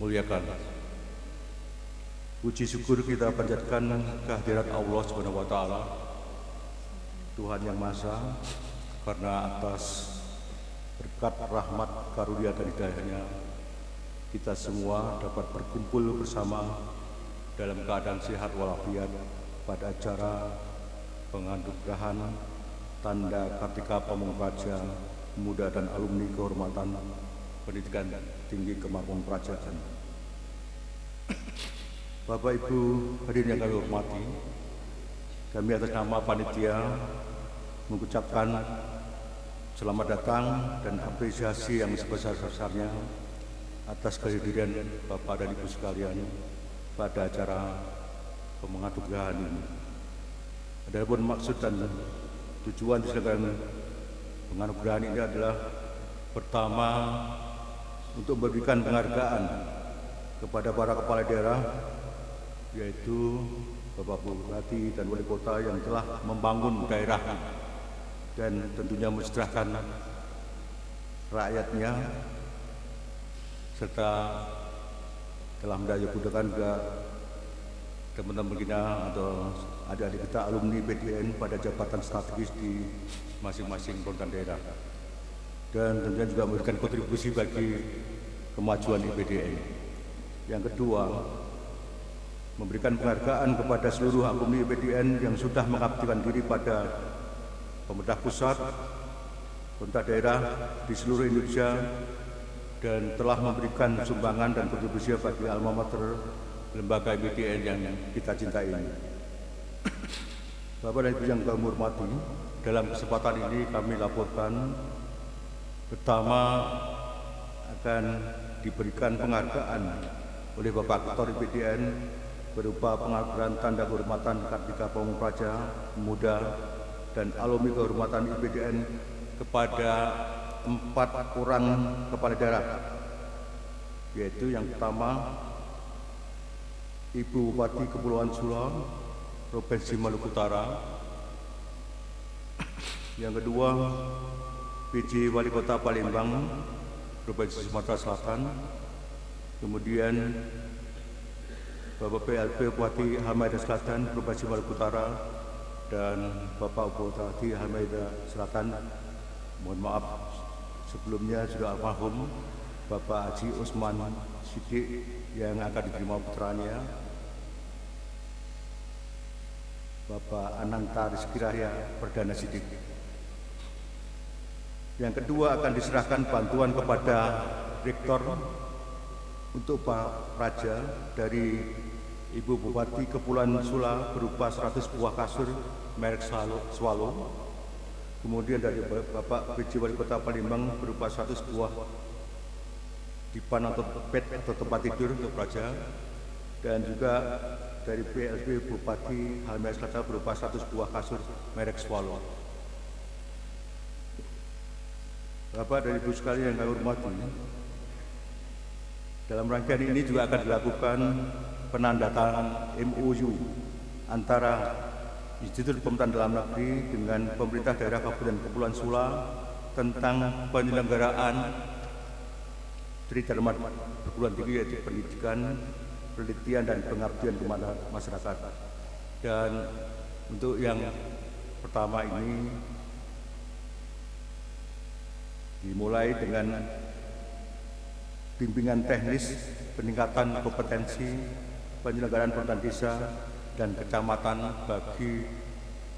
muliakan. Puji syukur kita panjatkan kehadirat Allah Subhanahu wa Ta'ala, Tuhan yang Maha Esa, karena atas berkat rahmat karunia dan hidayahnya kita semua dapat berkumpul bersama dalam keadaan sehat walafiat pada acara penganugerahan tanda Kartika Pamung Praja Muda dan Alumni Kehormatan Pendidikan Tinggi Kemampuan Kerajaan. Bapak Ibu hadirin yang kami hormati, kami atas nama panitia mengucapkan selamat datang dan apresiasi yang sebesar-besarnya atas kehadiran Bapak dan Ibu sekalian pada acara penganugerahan ini. Adapun maksud dan tujuan diselenggarakan penganugerahan ini adalah pertama, untuk memberikan penghargaan kepada para kepala daerah, yaitu Bapak Bupati dan Wali Kota yang telah membangun daerah dan tentunya mensejahterakan rakyatnya, serta telah mendayagunakan juga teman-teman kita atau adik-adik kita alumni PDN pada jabatan strategis di masing-masing pemerintah daerah, dan tentunya juga memberikan kontribusi bagi kemajuan IPDN. Yang kedua, memberikan penghargaan kepada seluruh alumni IPDN yang sudah mengabdikan diri pada pemerintah pusat, pemerintah daerah di seluruh Indonesia, dan telah memberikan sumbangan dan kontribusi bagi alma mater lembaga IPDN yang kita cintai ini. Bapak dan Ibu yang kami hormati, dalam kesempatan ini kami laporkan pertama akan diberikan penghargaan oleh Bapak Ketua IPDN berupa penghargaan tanda kehormatan Kartika Pramupraja Muda dan alumni kehormatan IPDN kepada 4 orang kepala daerah, yaitu yang pertama Ibu Bupati Kepulauan Sula Provinsi Maluku Utara, yang kedua PJ Wali Kota Palembang Provinsi Sumatera Selatan, kemudian Bapak PLP Bupati Halmahera Selatan Provinsi Maluku Utara, dan Bapak Bupati Halmahera Selatan, mohon maaf sebelumnya sudah almarhum Bapak Haji Usman Sidik yang akan diterima putranya Bapak Ananta Rizky Rahya Perdana Sidik. Yang kedua akan diserahkan bantuan kepada Rektor untuk Pak Praja dari Ibu Bupati Kepulauan Sula berupa 100 buah kasur merek Swallow. Kemudian dari Bapak PJ Wali Kota Palembang berupa 100 buah dipan atau bed atau tempat tidur untuk Praja, dan juga dari PLB Bupati Halmahera Selatan berupa 100 buah kasur merek Swallow. Bapak dan Ibu sekalian yang kami hormati, dalam rangkaian ini juga akan dilakukan penandatanganan MOU antara Institut Pemerintahan Dalam Negeri dengan pemerintah daerah Kabupaten Kepulauan Sula tentang penyelenggaraan Tridharma perguruan tinggi, yaitu pendidikan, penelitian, dan pengabdian kepada masyarakat. Dan untuk yang pertama ini dimulai dengan bimbingan teknis peningkatan kompetensi penyelenggaraan pemerintahan desa dan kecamatan bagi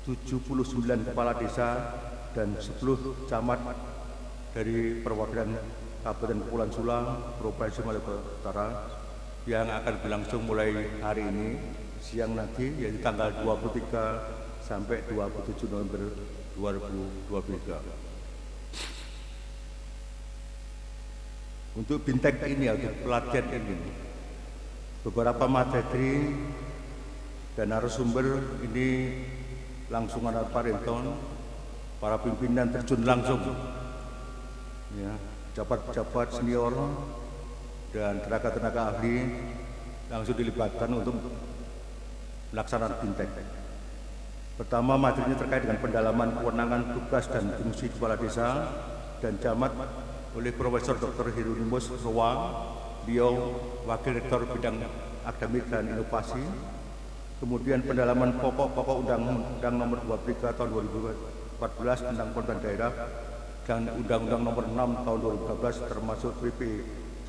79 kepala desa dan 10 camat dari perwakilan Kabupaten Kepulauan Sula Provinsi Maluku Utara, yang akan berlangsung mulai hari ini siang nanti, yaitu tanggal 23 sampai 27 November 2023. Untuk bintek ini, untuk pelatihan ini, beberapa materi dan narasumber ini langsung ada Pak Renton, para pimpinan terjun langsung, ya, pejabat-pejabat senior dan tenaga-tenaga ahli langsung dilibatkan untuk melaksanakan bintek. Pertama, materinya terkait dengan pendalaman kewenangan, tugas, dan fungsi kepala desa dan camat oleh Profesor Dr. Hieronymus Roa, beliau Wakil Rektor Bidang Akademik dan Inovasi. Kemudian pendalaman pokok-pokok Undang-Undang Nomor 23 Tahun 2014 tentang pemerintahan daerah dan Undang-Undang Nomor 6 Tahun 2013 termasuk PP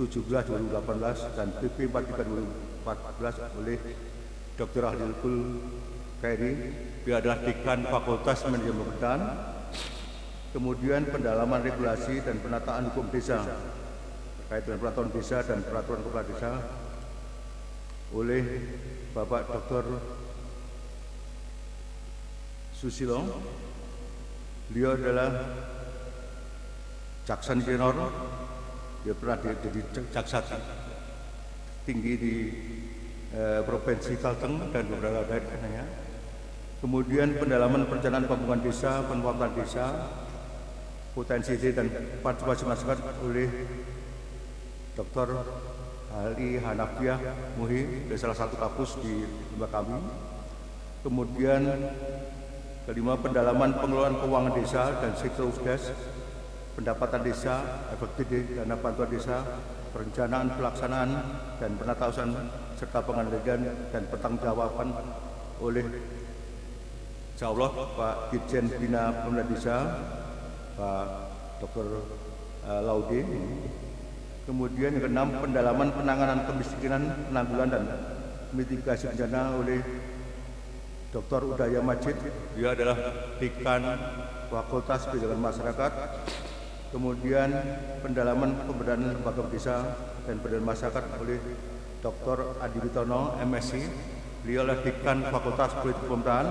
17 2018 dan PP 43 2014 oleh Dr. Ahlilkul Khairi, beliau adalah Dekan Fakultas Manajemen Pemerintahan. Kemudian pendalaman regulasi dan penataan hukum desa terkait dengan peraturan desa dan peraturan kepala desa oleh Bapak Dr. Susilo. Beliau adalah Jaksa Senior dia pernah jadi jaksa tinggi di Provinsi Kalteng dan beberapa daerahnya. Kemudian pendalaman perencanaan pembangunan desa, penempatan desa, potensi ide dan partisipasi masyarakat oleh Dr. Ali Hanafiah Muhi dari salah satu kampus di lembaga kami. Kemudian kelima, pendalaman pengelolaan keuangan desa dan sektor USDES, pendapatan desa, efektif dana bantuan desa, perencanaan pelaksanaan dan penatausahaan serta pengendalian dan pertanggungjawaban oleh Insyaallah Pak Dirjen Bina Pembangunan Desa Pak Dr. Laude. Kemudian yang keenam, pendalaman penanganan kemiskinan, penanggulangan dan mitigasi bencana oleh Dr. Udaya Majid. Dia adalah Dekan Fakultas Pendidikan Masyarakat. Kemudian pendalaman pemberdayaan lembaga desa dan pemberdayaan masyarakat oleh Dr. Adi Witono, MSc. Beliau adalah Dekan Fakultas Politik Pemerintahan.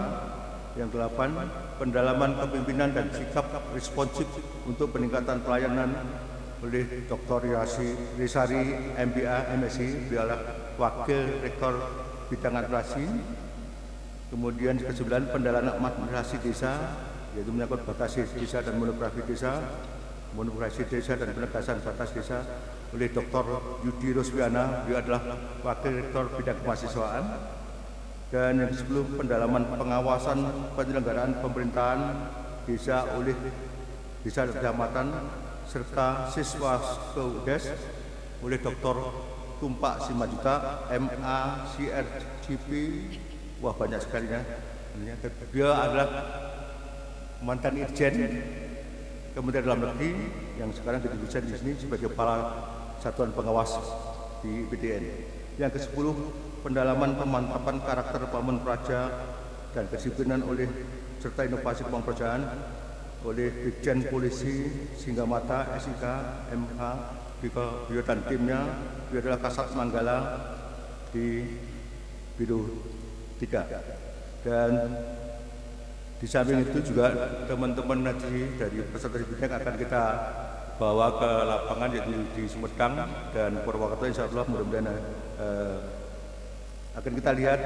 Yang delapan, pendalaman kepemimpinan dan sikap responsif untuk peningkatan pelayanan oleh Dr. Risari, MBA, MSc. Beliau adalah Wakil Rektor Bidang Administrasi. Kemudian ke-9, pendalaman administrasi desa, yaitu menyangkut batas desa dan monografi desa, dan penegasan batas desa oleh Dr. Yudi Roswiana. Beliau adalah Wakil Rektor Bidang Kemahasiswaan. Dan yang ke-10, pendalaman pengawasan penyelenggaraan pemerintahan desa oleh desa dan kecamatan serta siswa USDES oleh Dr. Tumpak Simajuta, MA, CRGP. Wah, banyak sekali ya. Dia adalah mantan Irjen Kementerian Dalam Negeri yang sekarang didesain di sini sebagai kepala Satuan Pengawas di BDN. Yang ke-10, pendalaman pemantapan karakter Pamon Praja dan kedisiplinan oleh serta inovasi keuangan kerajaan oleh Brigjen Polisi Singgamata SIK MH Beliau dan timnya. Beliau adalah Kasat Manggala di Biro 3. Dan di samping itu juga teman-teman nanti dari peserta didik akan kita bawa ke lapangan, yaitu di Sumedang dan Purwakarta. Insya Allah mudah-mudahan akan kita lihat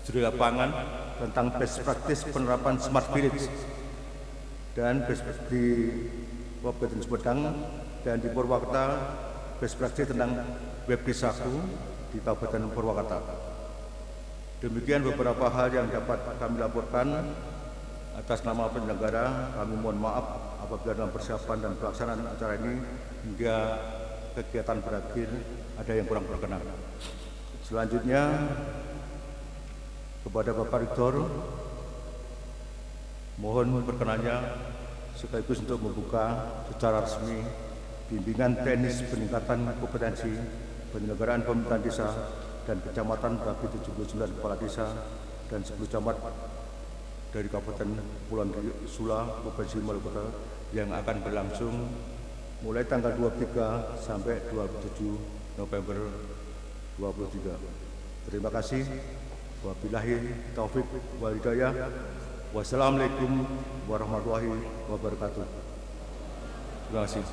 di lapangan tentang best practice penerapan smart village dan di Kabupaten Sumedang dan di Purwakarta best practice tentang web desaku di Kabupaten Purwakarta. Demikian beberapa hal yang dapat kami laporkan. Atas nama penyelenggara, kami mohon maaf apabila dalam persiapan dan pelaksanaan acara ini hingga kegiatan berakhir ada yang kurang berkenan. Selanjutnya kepada Bapak Rektor, mohon berkenannya sekaligus untuk membuka secara resmi bimbingan teknis peningkatan kompetensi penyelenggaraan pemerintahan desa dan kecamatan bagi 79 kepala desa dan 10 camat dari Kabupaten Kepulauan Sula, Provinsi Maluku yang akan berlangsung mulai tanggal 23 sampai 27 November 23. Terima kasih. Wabillahi taufik wal hidayah. Wassalamualaikum warahmatullahi wabarakatuh. Terima kasih.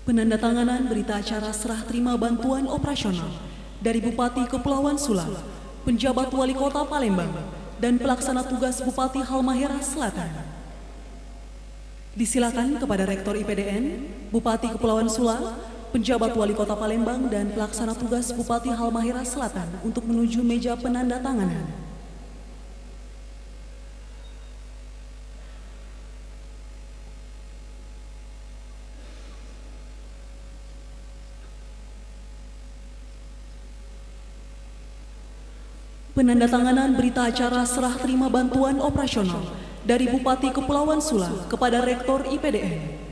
Penandatanganan berita acara serah terima bantuan operasional dari Bupati Kepulauan Sula, penjabat Wali Kota Palembang, dan pelaksana tugas Bupati Halmahera Selatan. Disilakan kepada Rektor IPDN, Bupati Kepulauan Sula, penjabat Wali Kota Palembang, dan pelaksana tugas Bupati Halmahera Selatan untuk menuju meja penandatanganan. Penandatanganan berita acara serah terima bantuan operasional dari Bupati Kepulauan Sula kepada Rektor IPDN.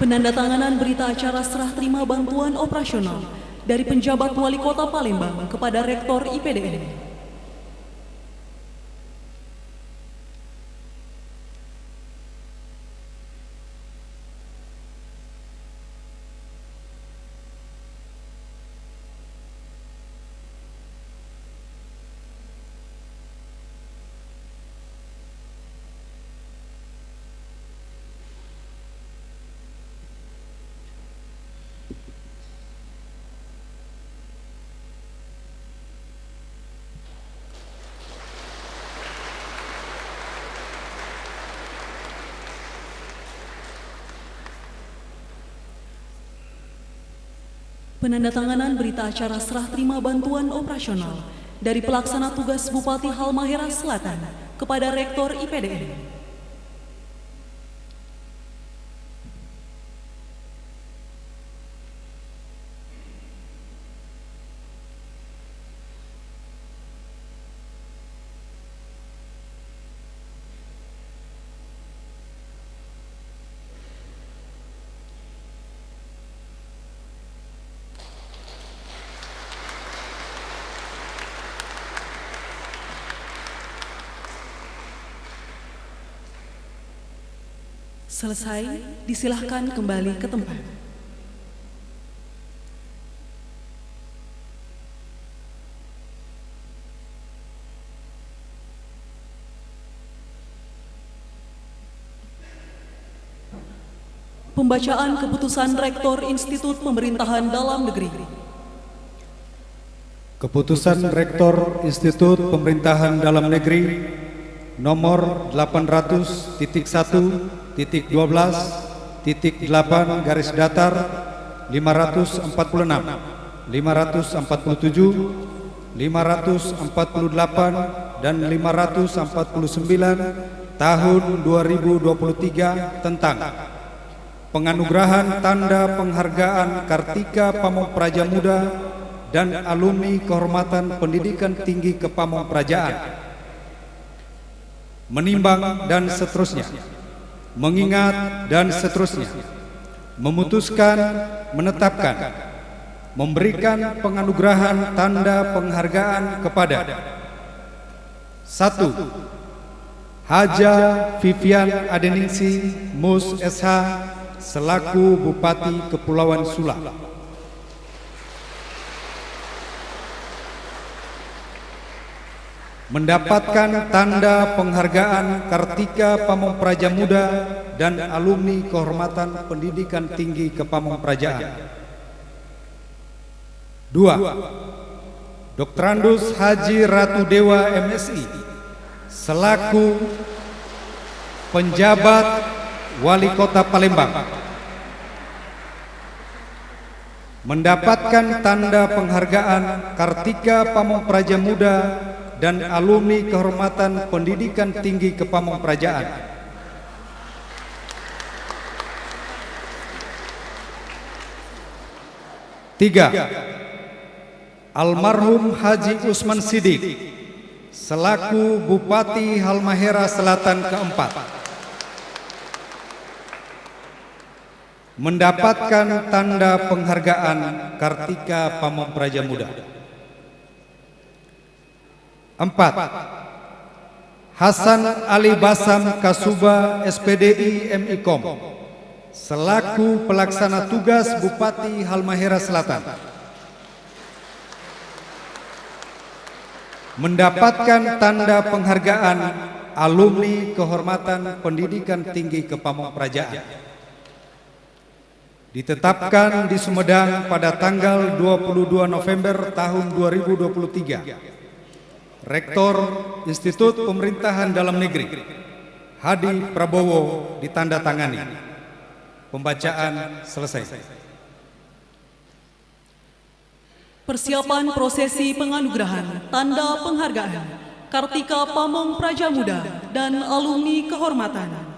Penandatanganan berita acara serah terima bantuan operasional dari penjabat Wali Kota Palembang kepada Rektor IPDN. Penandatanganan berita acara serah terima bantuan operasional dari pelaksana tugas Bupati Halmahera Selatan kepada Rektor IPDN. Selesai, disilahkan kembali ke tempat. Pembacaan keputusan Rektor Institut Pemerintahan Dalam Negeri. Keputusan Rektor Institut Pemerintahan Dalam Negeri nomor 800.1.12.8 garis datar 546, 547, 548 dan 549 tahun 2023 tentang penganugerahan tanda penghargaan Kartika Pamong Praja Muda dan alumni kehormatan pendidikan tinggi Kepamongprajaan, menimbang dan seterusnya, mengingat dan seterusnya, memutuskan, menetapkan, memberikan penganugerahan tanda penghargaan kepada 1. Haja Vivian Adeningsi Mus SH selaku Bupati Kepulauan Sula, mendapatkan tanda penghargaan Kartika Pamong Praja Muda dan alumni kehormatan pendidikan tinggi Kepamongprajaan. 2. Dr. Andus Haji Ratu Dewa MSI selaku penjabat Wali Kota Palembang, mendapatkan tanda penghargaan Kartika Pamong Praja Muda dan alumni kehormatan pendidikan tinggi Kepamongprajaan. 3. Almarhum Haji Usman Sidik selaku Bupati Halmahera Selatan keempat, mendapatkan tanda penghargaan Kartika Pamong Praja Muda. 4. Hasan Ali Basam Kasuba SPDI MIKOM selaku pelaksana tugas Bupati Halmahera Selatan, mendapatkan tanda penghargaan alumni kehormatan pendidikan tinggi Kepamongprajaan. Ditetapkan di Sumedang pada tanggal 22 November tahun 2023. Rektor Institut Pemerintahan Dalam Negeri Hadi Prabowo ditandatangani. Pembacaan selesai. Persiapan prosesi penganugerahan tanda penghargaan Kartika Pamong Praja Muda dan alumni kehormatan.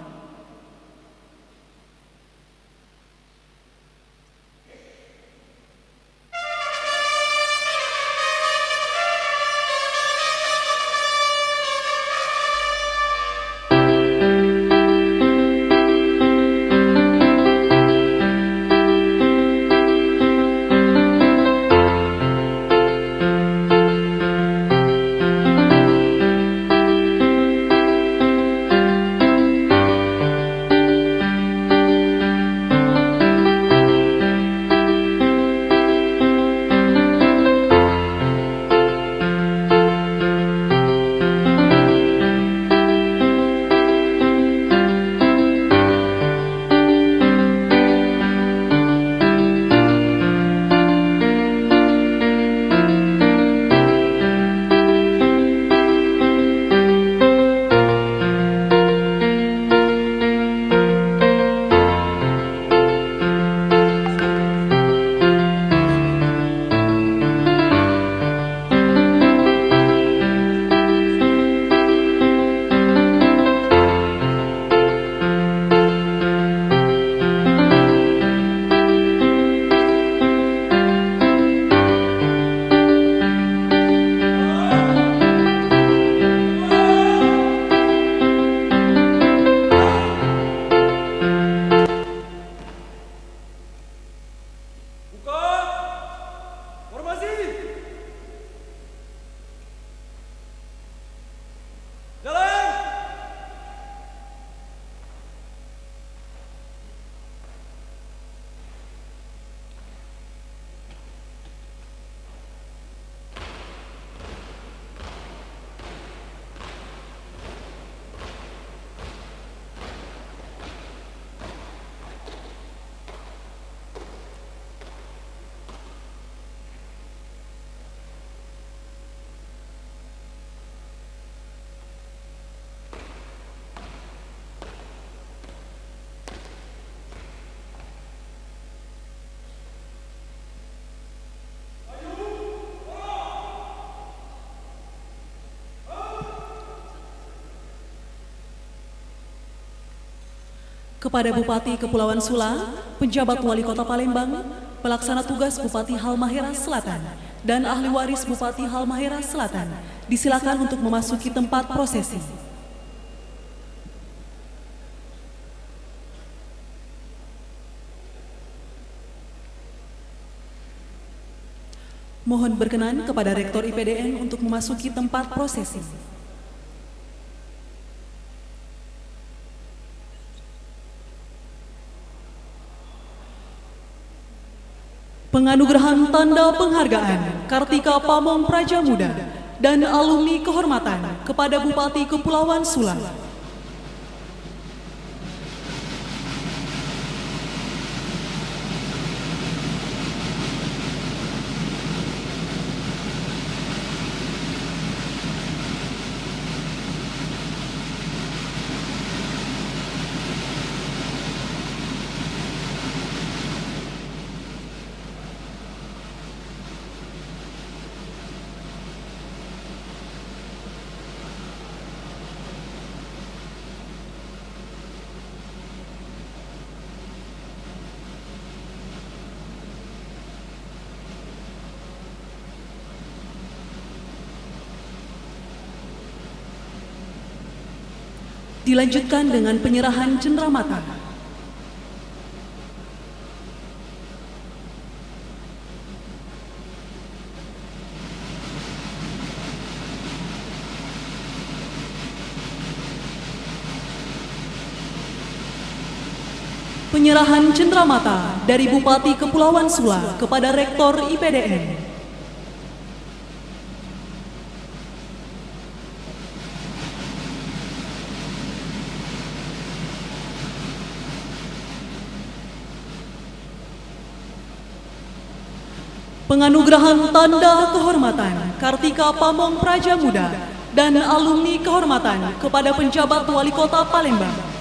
Kepada Bupati Kepulauan Sula, penjabat Wali Kota Palembang, pelaksana tugas Bupati Halmahera Selatan, dan ahli waris Bupati Halmahera Selatan, disilakan untuk memasuki tempat prosesi. Mohon berkenan kepada Rektor IPDN untuk memasuki tempat prosesi. Penganugerahan tanda penghargaan Kartika Pamong Prajamuda dan alumni kehormatan kepada Bupati Kepulauan Sula. Dilanjutkan dengan penyerahan cenderamata. Penyerahan cenderamata dari Bupati Kepulauan Sula kepada Rektor IPDN. Penganugerahan tanda kehormatan Kartika Pamong Prajamuda dan alumni kehormatan kepada penjabat Wali Kota Palembang.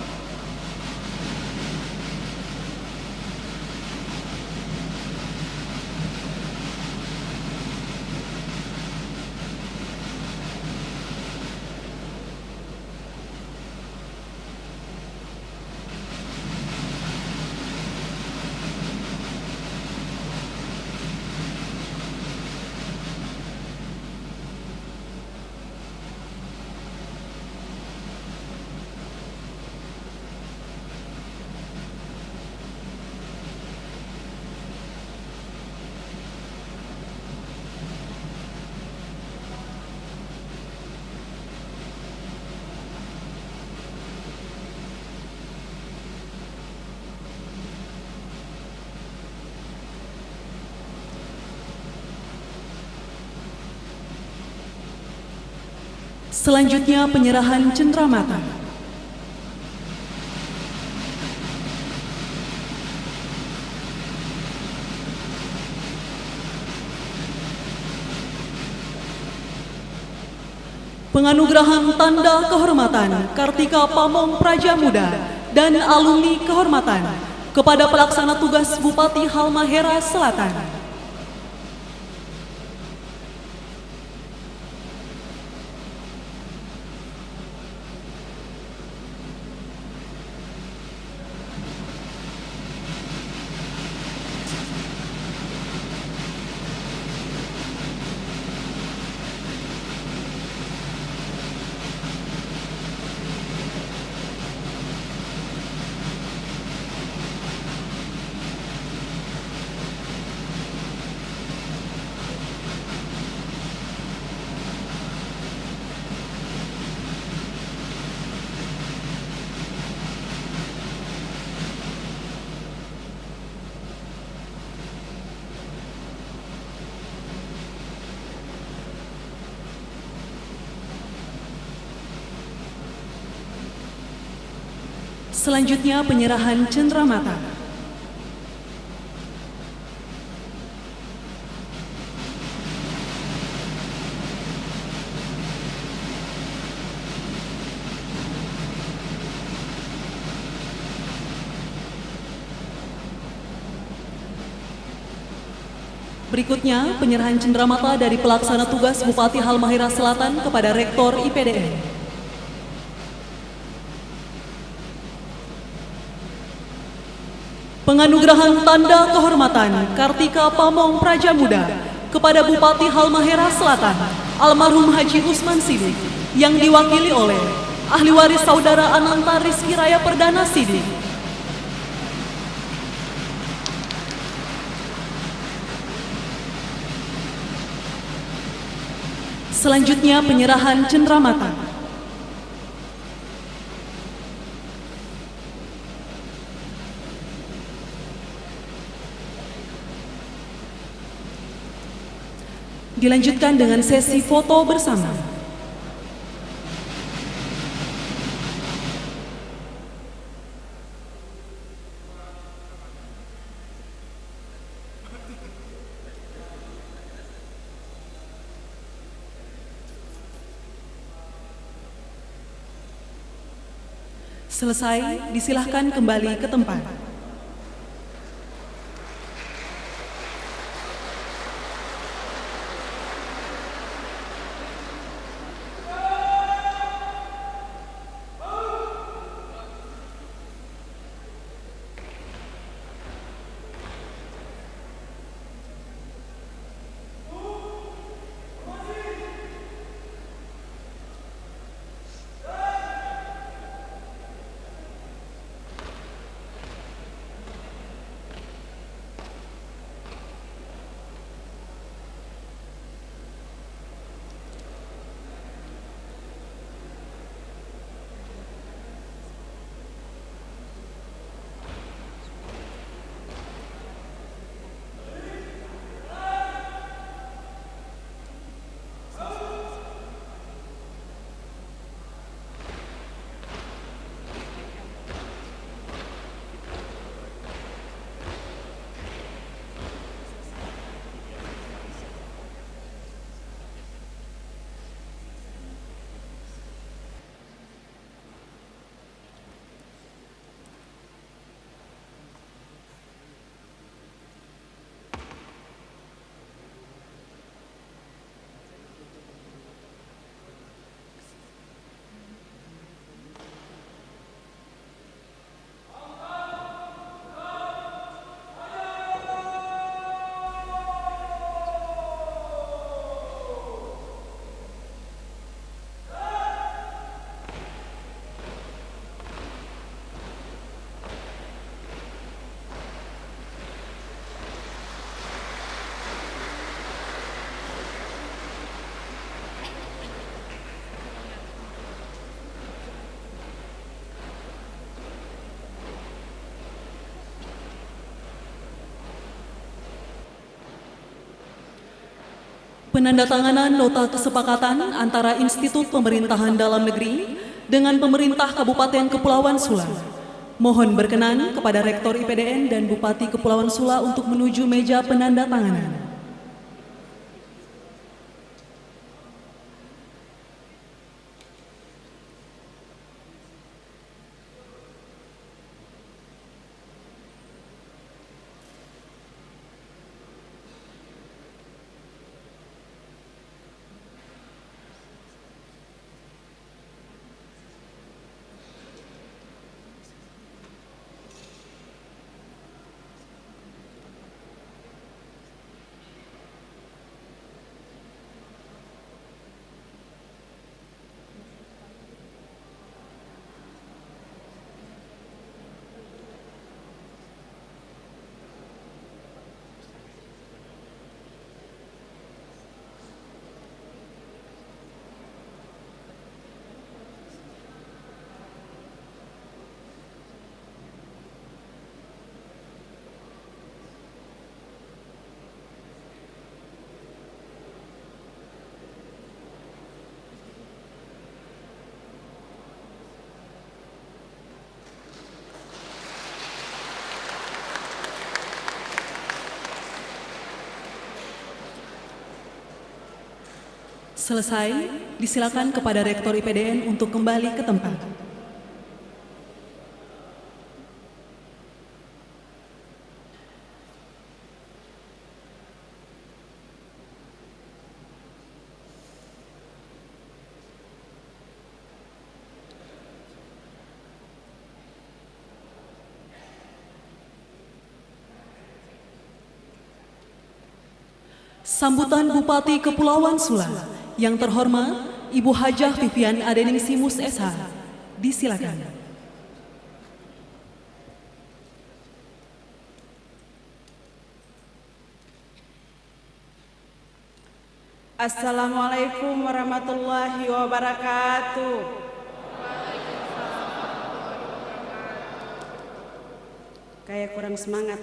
Selanjutnya penyerahan cenderamata. Penganugerahan tanda kehormatan Kartika Pamong Prajamuda dan alumni kehormatan kepada pelaksana tugas Bupati Halmahera Selatan. Selanjutnya penyerahan cenderamata. Berikutnya, penyerahan cenderamata dari pelaksana tugas Bupati Halmahera Selatan kepada Rektor IPDN. Penganugerahan tanda kehormatan Kartika Pamong Prajamuda kepada Bupati Halmahera Selatan, almarhum Haji Usman Sidik, yang diwakili oleh Ahli Waris Saudara Ananta Rizky Raya Perdana Sidik. Selanjutnya penyerahan cenderamata. Dilanjutkan dengan sesi foto bersama. Selesai, disilahkan kembali ke tempat. Penandatanganan nota kesepakatan antara Institut Pemerintahan Dalam Negeri dengan Pemerintah Kabupaten Kepulauan Sula. Mohon berkenan kepada Rektor IPDN dan Bupati Kepulauan Sula untuk menuju meja penandatanganan. Selesai, disilakan kepada Rektor IPDN untuk kembali ke tempat. Sambutan Bupati Kepulauan Sula yang terhormat Ibu Hajah Vivian Adeningsi Mus SH, disilakan. Assalamualaikum warahmatullahi wabarakatuh. Kayak kurang semangat.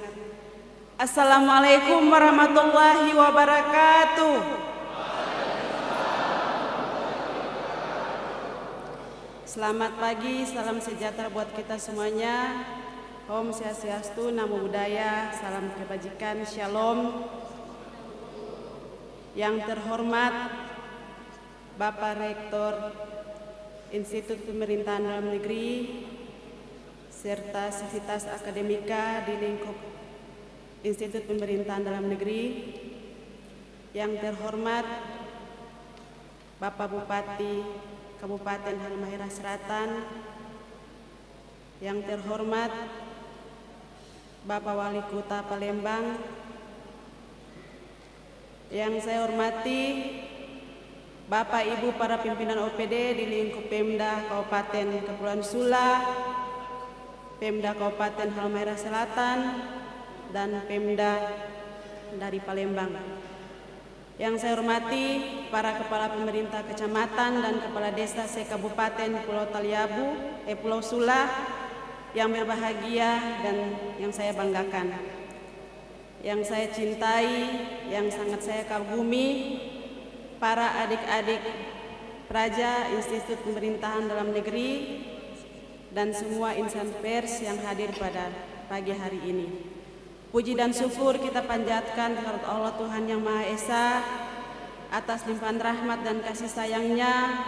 Assalamualaikum warahmatullahi wabarakatuh. Selamat pagi, salam sejahtera buat kita semuanya. Om Swastiastu, Namo Buddhaya, salam kebajikan, Shalom. Yang terhormat Bapak Rektor Institut Pemerintahan Dalam Negeri serta Sivitas Akademika di lingkup Institut Pemerintahan Dalam Negeri, yang terhormat Bapak Bupati Kabupaten Halmahera Selatan, yang terhormat Bapak Wali Kota Palembang, yang saya hormati Bapak Ibu para pimpinan OPD di lingkup Pemda Kabupaten Kepulauan Sula, Pemda Kabupaten Halmahera Selatan, dan Pemda dari Palembang. Yang saya hormati para kepala pemerintah kecamatan dan kepala desa se-Kabupaten Pulau Sula yang berbahagia dan yang saya banggakan. Yang saya cintai, yang sangat saya kagumi, para adik-adik praja Institut Pemerintahan Dalam Negeri dan semua insan pers yang hadir pada pagi hari ini. Puji dan syukur kita panjatkan kepada Allah Tuhan Yang Maha Esa atas limpahan rahmat dan kasih sayangnya,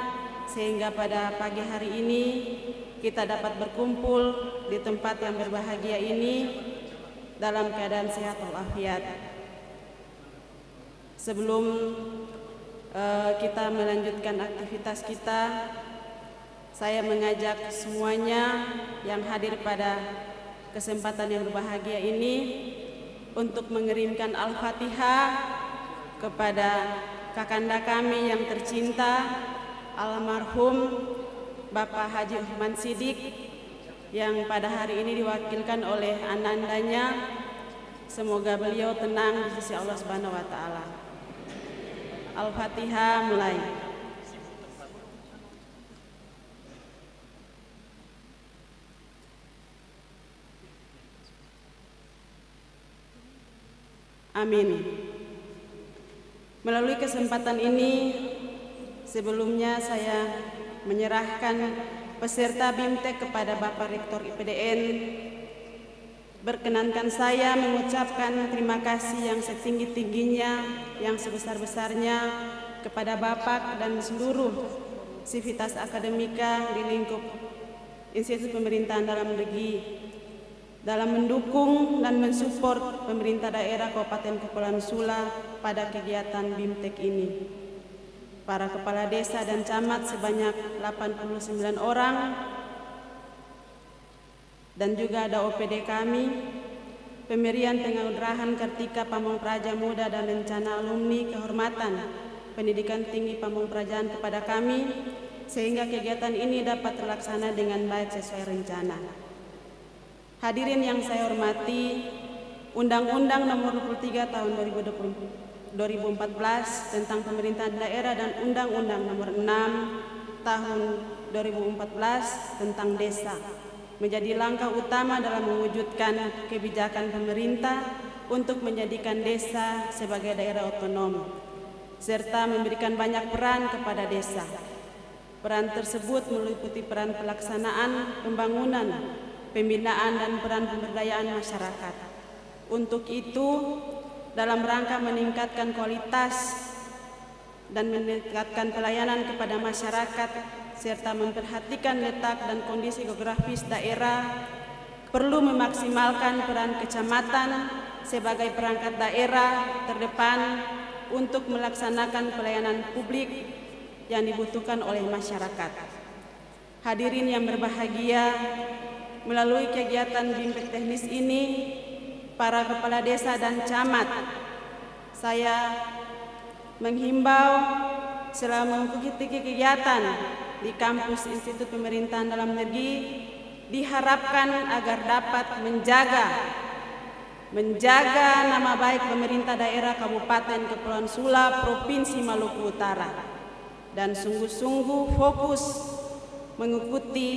sehingga pada pagi hari ini kita dapat berkumpul di tempat yang berbahagia ini dalam keadaan sehat walafiat. Sebelum kita melanjutkan aktivitas kita, saya mengajak semuanya yang hadir pada kesempatan yang berbahagia ini untuk mengirimkan Al-Fatihah kepada kakanda kami yang tercinta, almarhum Bapak Haji Uthman Siddiq, yang pada hari ini diwakilkan oleh anandanya. Semoga beliau tenang di sisi Allah Subhanahu wa taala. Al-Fatihah mulai. Amin. Melalui kesempatan ini, sebelumnya saya menyerahkan peserta BIMTEK kepada Bapak Rektor IPDN. Berkenankan saya mengucapkan terima kasih yang setinggi-tingginya, yang sebesar-besarnya kepada Bapak dan seluruh Sivitas Akademika di lingkup Institut Pemerintahan Dalam Negeri dalam mendukung dan mensupport pemerintah daerah Kabupaten Kepulauan Sula pada kegiatan BIMTEK ini. Para kepala desa dan camat sebanyak 89 orang, dan juga ada OPD kami, pemberian penganugerahan Kartika Pamong Praja Muda dan rencana alumni kehormatan pendidikan tinggi Pamong Prajaan kepada kami, sehingga kegiatan ini dapat terlaksana dengan baik sesuai rencana. Hadirin yang saya hormati, Undang-Undang Nomor 23 Tahun 2014 tentang Pemerintahan Daerah dan Undang-Undang Nomor 6 Tahun 2014 tentang Desa menjadi langkah utama dalam mewujudkan kebijakan pemerintah untuk menjadikan desa sebagai daerah otonom serta memberikan banyak peran kepada desa. Peran tersebut meliputi peran pelaksanaan pembangunan, pembinaan dan peran pemberdayaan masyarakat. Untuk itu, dalam rangka meningkatkan kualitas dan meningkatkan pelayanan kepada masyarakat serta memperhatikan letak dan kondisi geografis daerah, perlu memaksimalkan peran kecamatan sebagai perangkat daerah terdepan untuk melaksanakan pelayanan publik yang dibutuhkan oleh masyarakat. Hadirin yang berbahagia, melalui kegiatan BIMTEK teknis ini, para kepala desa dan camat, saya menghimbau selama mengikuti kegiatan di kampus Institut Pemerintahan Dalam Negeri, diharapkan agar dapat menjaga nama baik pemerintah daerah Kabupaten Kepulauan Sula, Provinsi Maluku Utara, dan sungguh-sungguh fokus mengikuti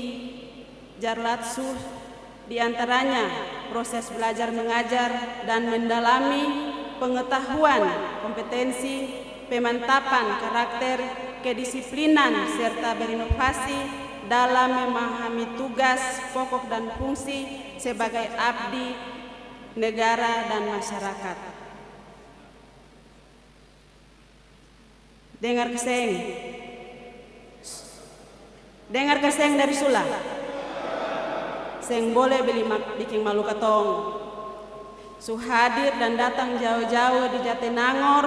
Jarlatsu, di antaranya proses belajar mengajar dan mendalami pengetahuan, kompetensi, pemantapan karakter, kedisiplinan, serta berinovasi dalam memahami tugas, pokok dan fungsi sebagai abdi negara dan masyarakat. Dengar keseng dari Sula. Seng boleh bikin malu katong. Suhadir dan datang jauh-jauh di Jatinangor,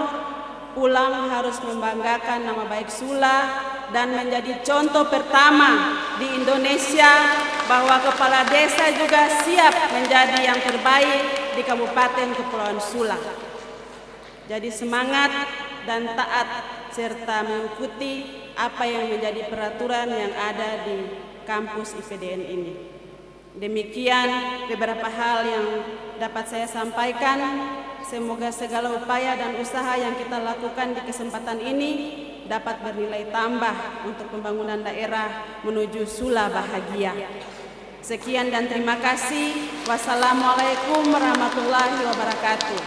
pulang harus membanggakan nama baik Sula dan menjadi contoh pertama di Indonesia bahwa kepala desa juga siap menjadi yang terbaik di Kabupaten Kepulauan Sula. Jadi semangat dan taat serta mengikuti apa yang menjadi peraturan yang ada di kampus IPDN ini. Demikian beberapa hal yang dapat saya sampaikan. Semoga segala upaya dan usaha yang kita lakukan di kesempatan ini dapat bernilai tambah untuk pembangunan daerah menuju Sula bahagia. Sekian dan terima kasih. Wassalamualaikum warahmatullahi wabarakatuh.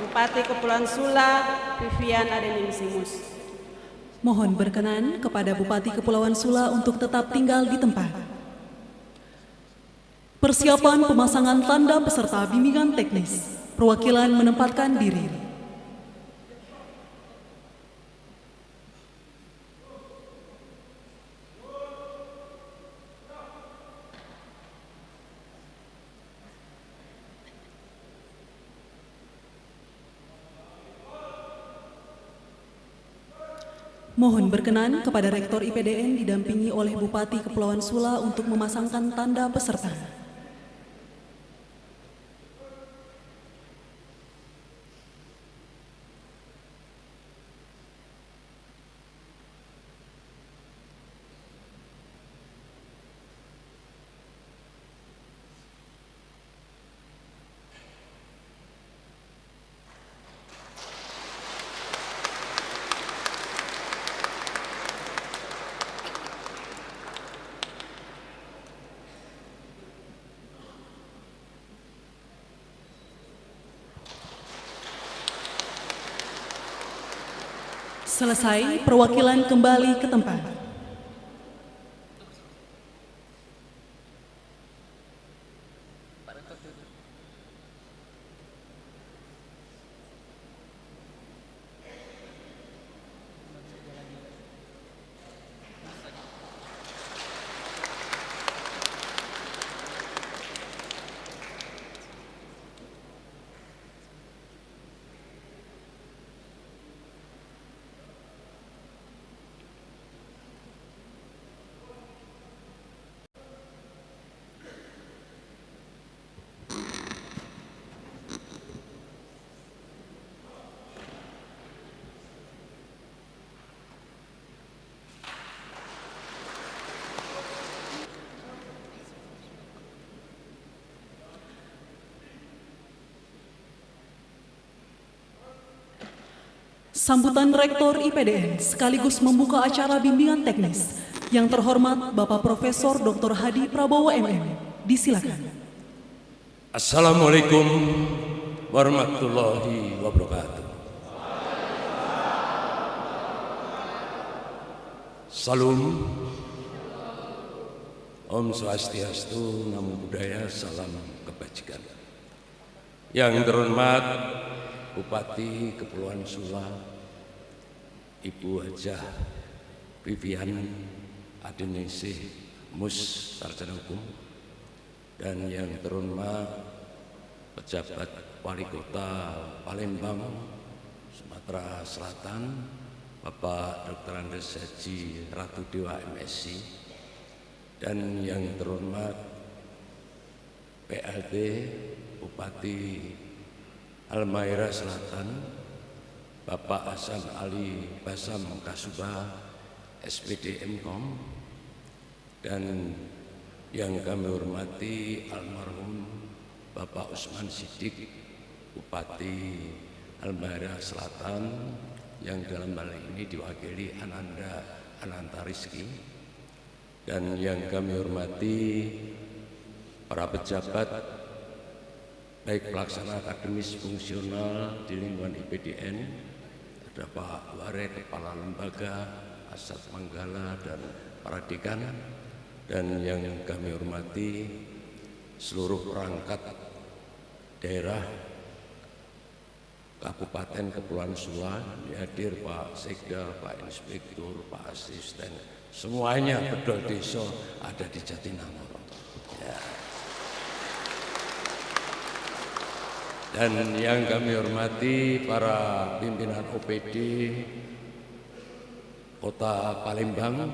Bupati Kepulauan Sula, Vivian Adeningsimus. Mohon berkenan kepada Bupati Kepulauan Sula untuk tetap tinggal di tempat. Persiapan pemasangan tanda peserta bimbingan teknis. Perwakilan menempatkan diri. Mohon berkenan kepada Rektor IPDN didampingi oleh Bupati Kepulauan Sula untuk memasangkan tanda peserta. Selesai, perwakilan kembali ke tempat. Sambutan Rektor IPDN sekaligus membuka acara bimbingan teknis. Yang terhormat Bapak Profesor Dr. Hadi Prabowo MM. Disilakan. Assalamualaikum warahmatullahi wabarakatuh. Salam. Om Swastiastu, Namo Buddhaya, salam kebajikan. Yang terhormat Bupati Kepulauan Sula, Ibu Hajah Vivian Adeningsih Mus Sarjana Hukum, dan yang terhormat pejabat Wali Kota Palembang, Sumatera Selatan, Bapak Dr. Andes Haji Ratu Dewa MSc, dan yang terhormat PLT Bupati Halmahera Selatan, Bapak Hasan Ali Basam Kasubah SPD Mkom, dan yang kami hormati almarhum Bapak Usman Siddiq Bupati Halmahera Selatan, yang dalam hal ini diwakili Ananda Ananta Rizki, dan yang kami hormati para pejabat baik pelaksana akademis fungsional di lingkungan IPDN, ada Pak Ware, Kepala Lembaga, Asad Manggala, dan para dekan, dan yang kami hormati seluruh perangkat daerah Kabupaten Kepulauan Sula, hadir Pak Sekda, Pak Inspektur, Pak Asisten, semuanya bedol desa ada di Jatinangor. Ya. Dan yang kami hormati para pimpinan OPD Kota Palembang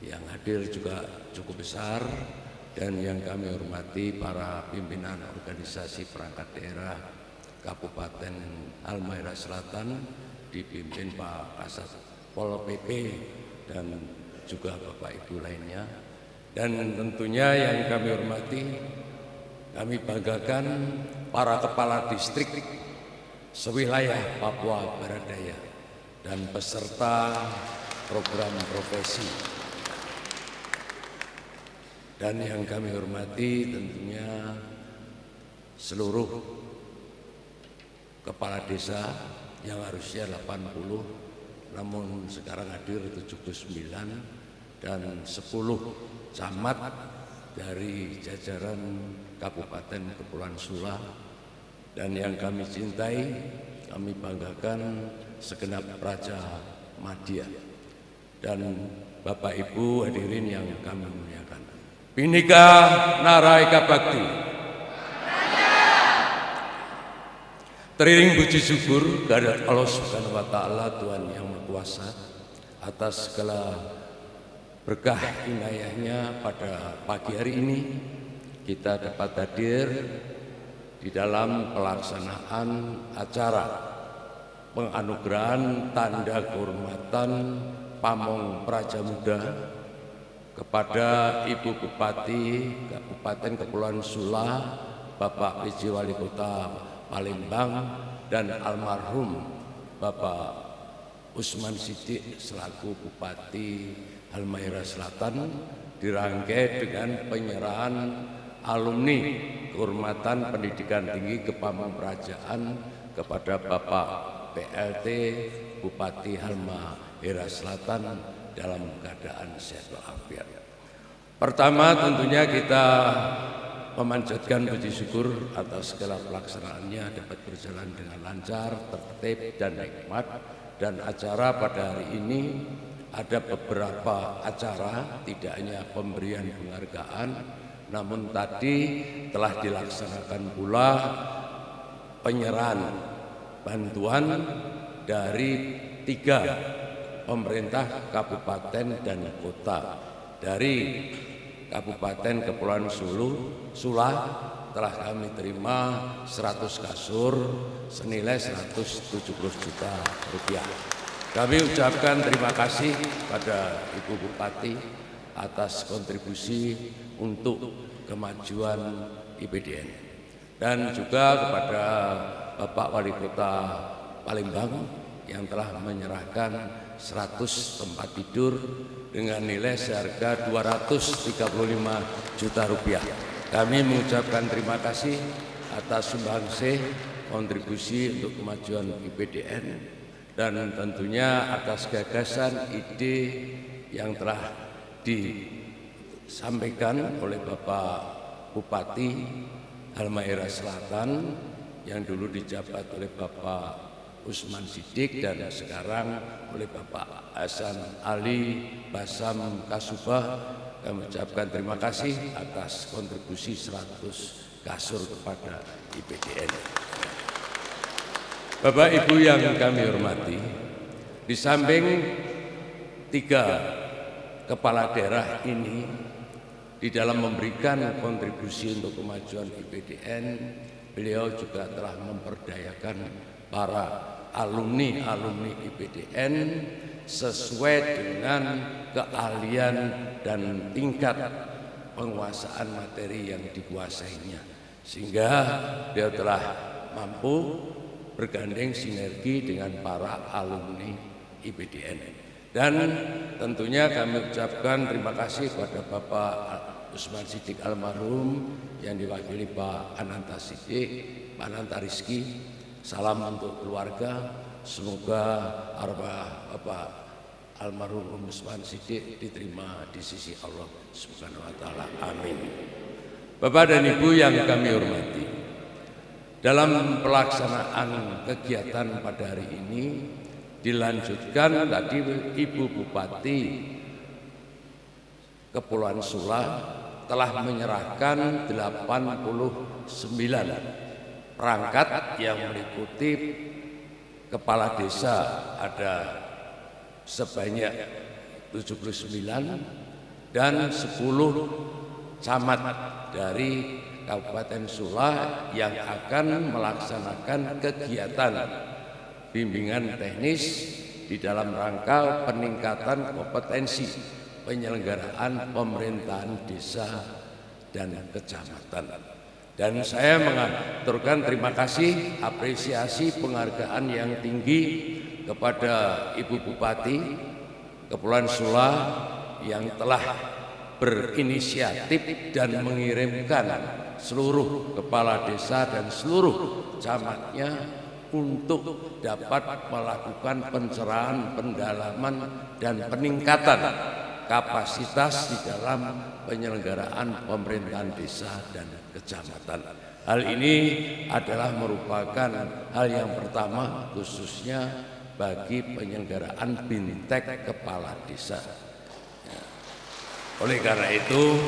yang hadir juga cukup besar, dan yang kami hormati para pimpinan organisasi perangkat daerah Kabupaten Halmahera Selatan dipimpin Pak Kasat Pol PP dan juga Bapak Ibu lainnya, dan tentunya yang kami hormati, kami banggakan para kepala distrik sewilayah Papua Barat Daya dan peserta program profesi, dan yang kami hormati tentunya seluruh kepala desa yang harusnya 80 namun sekarang hadir 79, dan 10 camat dari jajaran Kabupaten Kepulauan Sula, dan yang kami cintai, kami banggakan segenap Praja Madya, dan Bapak Ibu hadirin yang kami muliakan. Bhinneka Naraika Bhakti. Teriring puji syukur kehadirat Allah Subhanahu wa Ta'ala, Tuhan yang Maha Kuasa, atas segala berkah inayahnya pada pagi hari ini kita dapat hadir di dalam pelaksanaan acara penganugerahan tanda kehormatan Pamong Praja Muda kepada Ibu Bupati Kabupaten Kepulauan Sula, Bapak PJ Wali Kota Palembang, dan almarhum Bapak Usman Siddiq selaku Bupati Halmahera Selatan, dirangkai dengan penyerahan alumni kehormatan pendidikan tinggi Kepamongprajaan kepada Bapak PLT Bupati Halmahera Selatan dalam keadaan sehat walafiat. Pertama tentunya kita memanjatkan puji syukur atas segala pelaksanaannya dapat berjalan dengan lancar, tertib, dan nikmat. Dan acara pada hari ini ada beberapa acara, tidak hanya pemberian penghargaan, namun tadi telah dilaksanakan pula penyerahan bantuan dari 3 pemerintah kabupaten dan kota. Dari Kabupaten Kepulauan Sula telah kami terima 100 kasur senilai 170 juta rupiah. Kami ucapkan terima kasih pada Ibu Bupati atas kontribusi untuk kemajuan IPDN, dan juga kepada Bapak Wali Kota Palembang yang telah menyerahkan 100 tempat tidur dengan nilai seharga 235 juta rupiah. Kami mengucapkan terima kasih atas sumbangsih kontribusi untuk kemajuan IPDN, dan tentunya atas gagasan ide yang telah disampaikan oleh Bapak Bupati Halmahera Selatan yang dulu dijabat oleh Bapak Usman Siddiq dan sekarang oleh Bapak Hasan Ali Basam Kasubah. Kami ucapkan terima kasih atas kontribusi 100 kasur kepada IPDN. Bapak Ibu yang kami hormati, di samping 3 kepala daerah ini di dalam memberikan kontribusi untuk kemajuan IPDN, beliau juga telah memperdayakan para alumni IPDN sesuai dengan keahlian dan tingkat penguasaan materi yang dikuasainya, sehingga beliau telah mampu bergandeng sinergi dengan para alumni IPDN. Dan tentunya kami ucapkan terima kasih kepada Bapak Usman Siddiq almarhum yang diwakili Pak Ananta Siddiq, Pak Ananta Rizki. Salam untuk keluarga, semoga arwah Bapak almarhum Usman Siddiq diterima di sisi Allah Subhanahu wa taala. Amin. Bapak dan Ibu yang kami hormati, dalam pelaksanaan kegiatan pada hari ini dilanjutkan tadi Ibu Bupati Kepulauan Sula telah menyerahkan 89 perangkat yang meliputi kepala desa ada sebanyak 79 dan 10 camat dari Kabupaten Sula yang akan melaksanakan kegiatan bimbingan teknis di dalam rangka peningkatan kompetensi penyelenggaraan pemerintahan desa dan kecamatan. Dan saya mengaturkan terima kasih, apresiasi, penghargaan yang tinggi kepada Ibu Bupati Kepulauan Sula yang telah berinisiatif dan mengirimkan seluruh kepala desa dan seluruh camatnya untuk dapat melakukan pencerahan, pendalaman, dan peningkatan kapasitas di dalam penyelenggaraan pemerintahan desa dan kecamatan. Hal ini adalah merupakan hal yang pertama khususnya bagi penyelenggaraan bintek kepala desa. Oleh karena itu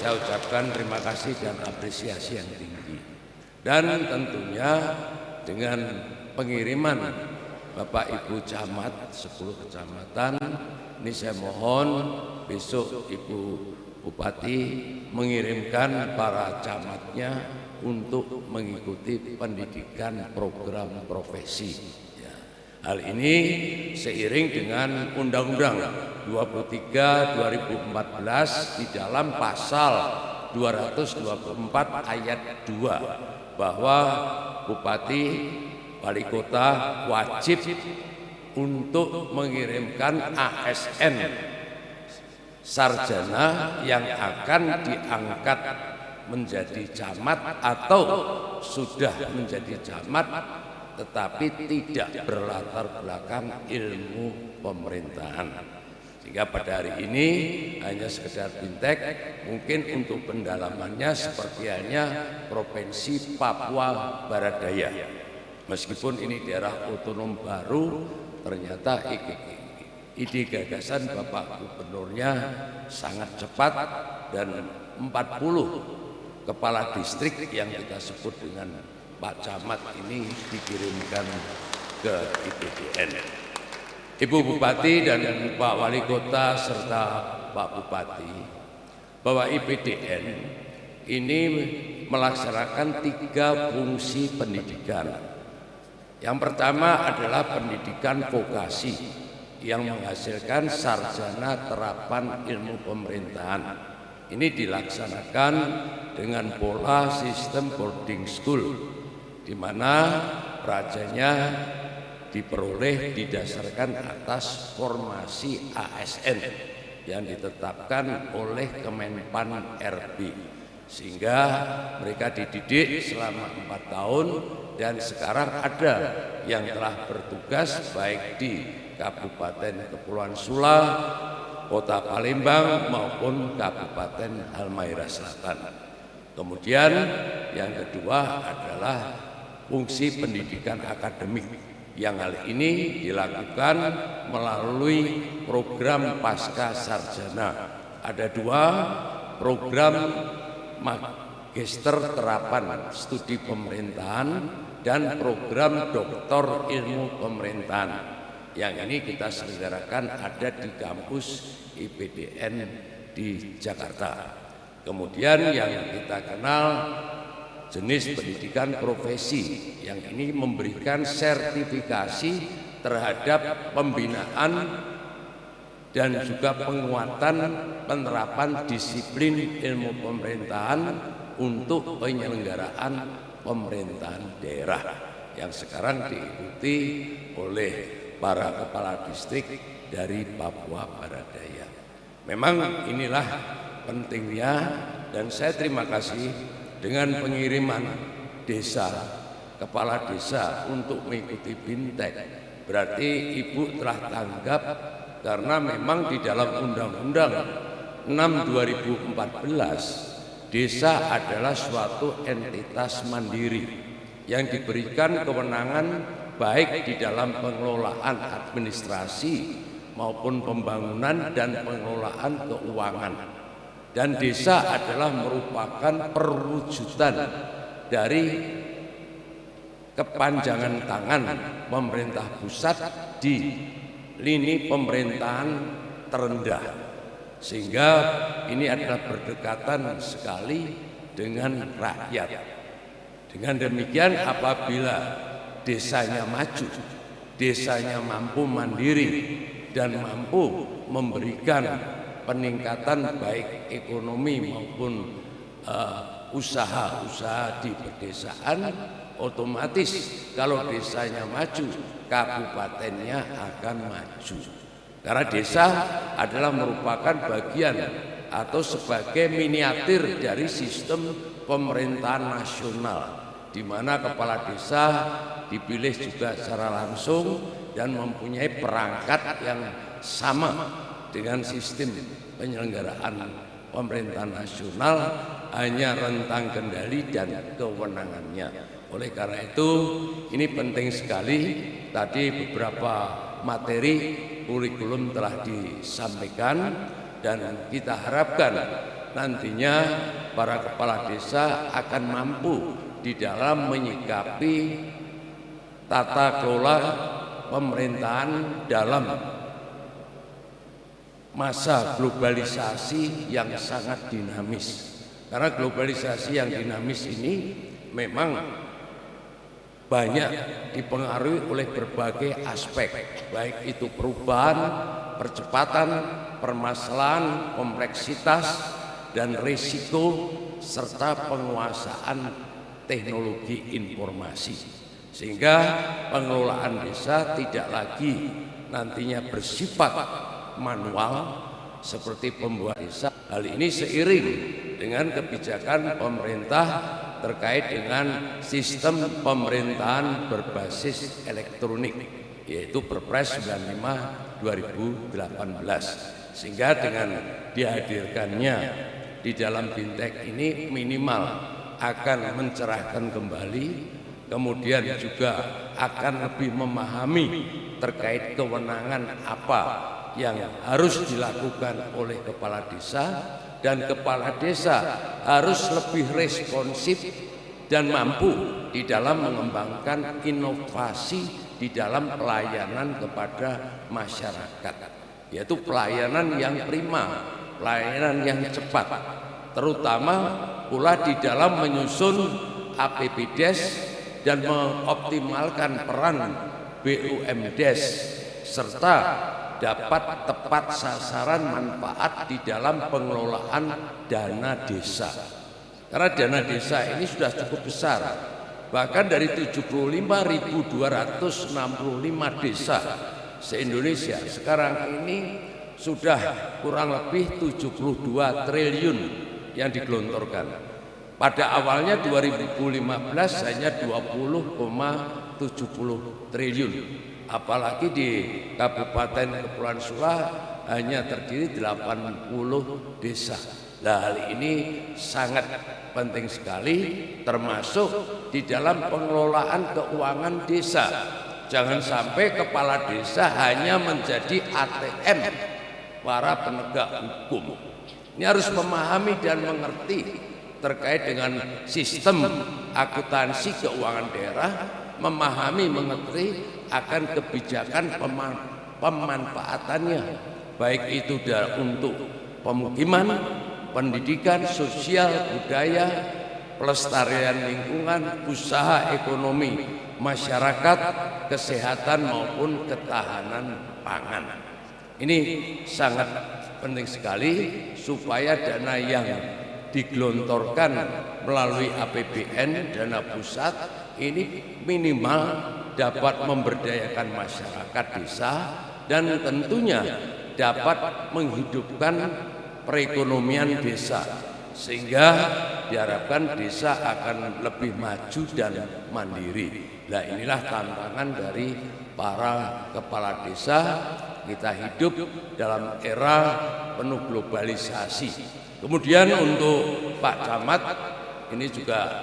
saya ucapkan terima kasih dan apresiasi yang tinggi. Dan tentunya dengan pengiriman Bapak Ibu Camat 10 kecamatan, ini saya mohon besok Ibu Bupati mengirimkan para camatnya untuk mengikuti pendidikan program profesi. Ya. Hal ini seiring dengan Undang-Undang 23 2014 di dalam pasal 224 ayat 2 bahwa Bupati Wali Kota wajib untuk mengirimkan ASN sarjana yang akan diangkat menjadi camat atau sudah menjadi camat tetapi tidak berlatar belakang ilmu pemerintahan. Sehingga pada hari ini hanya sekedar bintek, mungkin untuk pendalamannya seperti hanya Provinsi Papua Barat Daya. Meskipun ini daerah otonom baru, ternyata ide gagasan Bapak Gubernurnya sangat cepat dan 40 kepala distrik yang kita sebut dengan Pak Camat ini dikirimkan ke IPDN. Ibu Bupati dan Pak Wali Kota serta Pak Bupati, bahwa IPDN ini melaksanakan 3 fungsi pendidikan. Yang pertama adalah pendidikan vokasi yang menghasilkan sarjana terapan ilmu pemerintahan. Ini dilaksanakan dengan pola sistem boarding school, di mana rajanya diperoleh didasarkan atas formasi ASN yang ditetapkan oleh Kemenpan RB, sehingga mereka dididik selama 4 tahun dan sekarang ada yang telah bertugas baik di Kabupaten Kepulauan Sula, Kota Palembang maupun Kabupaten Halmahera Selatan. Kemudian yang kedua adalah fungsi pendidikan akademik yang hal ini dilakukan melalui program pasca sarjana. Ada 2 program magister terapan studi pemerintahan dan program doktor ilmu pemerintahan. Yang ini kita selenggarakan ada di kampus IPDN di Jakarta. Kemudian yang kita kenal jenis pendidikan profesi, yang ini memberikan sertifikasi terhadap pembinaan dan juga penguatan penerapan disiplin ilmu pemerintahan untuk penyelenggaraan pemerintahan daerah yang sekarang diikuti oleh para kepala distrik dari Papua Barat Daya. Memang inilah pentingnya, dan saya terima kasih dengan pengiriman desa, kepala desa untuk mengikuti BIMTEK. Berarti Ibu telah tanggap, karena memang di dalam Undang-Undang 6/2014 desa adalah suatu entitas mandiri yang diberikan kewenangan baik di dalam pengelolaan administrasi maupun pembangunan dan pengelolaan keuangan. Dan desa adalah merupakan perwujudan dari kepanjangan tangan pemerintah pusat di lini pemerintahan terendah, sehingga ini adalah berdekatan sekali dengan rakyat. Dengan demikian, apabila desanya maju, desanya mampu mandiri dan mampu memberikan peningkatan baik ekonomi maupun usaha-usaha di pedesaan, otomatis kalau desanya maju, kabupatennya akan maju. Karena desa adalah merupakan bagian atau sebagai miniatur dari sistem pemerintahan nasional, di mana kepala desa dipilih juga secara langsung dan mempunyai perangkat yang sama dengan sistem penyelenggaraan pemerintahan nasional, hanya rentang kendali dan kewenangannya. Oleh karena itu, ini penting sekali. Tadi beberapa materi kurikulum telah disampaikan, dan kita harapkan nantinya para kepala desa akan mampu di dalam menyikapi tata kelola pemerintahan dalam masa globalisasi yang sangat dinamis. Karena globalisasi yang dinamis ini memang banyak dipengaruhi oleh berbagai aspek, baik itu perubahan, percepatan, permasalahan, kompleksitas, dan risiko, serta penguasaan teknologi informasi. Sehingga pengelolaan desa tidak lagi nantinya bersifat manual seperti pembuat desa. Hal ini seiring dengan kebijakan pemerintah terkait dengan sistem pemerintahan berbasis elektronik, yaitu Perpres 95/2018. Sehingga dengan dihadirkannya di dalam BIMTEK ini minimal akan mencerahkan kembali, kemudian juga akan lebih memahami terkait kewenangan apa yang harus dilakukan oleh kepala desa, dan kepala desa harus lebih responsif dan mampu di dalam mengembangkan inovasi di dalam pelayanan kepada masyarakat, yaitu pelayanan yang prima, pelayanan yang cepat, terutama pula di dalam menyusun APBDes dan mengoptimalkan peran BUMDes, serta dapat tepat sasaran manfaat di dalam pengelolaan dana desa. Karena dana desa ini sudah cukup besar, bahkan dari 75.265 desa se-Indonesia sekarang ini sudah kurang lebih 72 triliun yang digelontorkan. Pada awalnya 2015 hanya 20,70 triliun. Apalagi di Kabupaten Kepulauan Sula hanya terdiri 80 desa. Nah, hal ini sangat penting sekali, termasuk di dalam pengelolaan keuangan desa. Jangan sampai kepala desa hanya menjadi ATM para penegak hukum. Ini harus memahami dan mengerti terkait dengan sistem akuntansi keuangan daerah, memahami mengerti akan kebijakan pemanfaatannya, baik itu untuk pemukiman, pendidikan, sosial, budaya, pelestarian lingkungan, usaha ekonomi masyarakat, kesehatan maupun ketahanan pangan. Ini sangat penting sekali supaya dana yang digelontorkan melalui APBN, dana pusat ini minimal dapat memberdayakan masyarakat desa dan tentunya dapat menghidupkan perekonomian desa, sehingga diharapkan desa akan lebih maju dan mandiri. Nah, inilah tantangan dari para kepala desa. Kita hidup dalam era penuh globalisasi. Kemudian untuk Pak Camat ini juga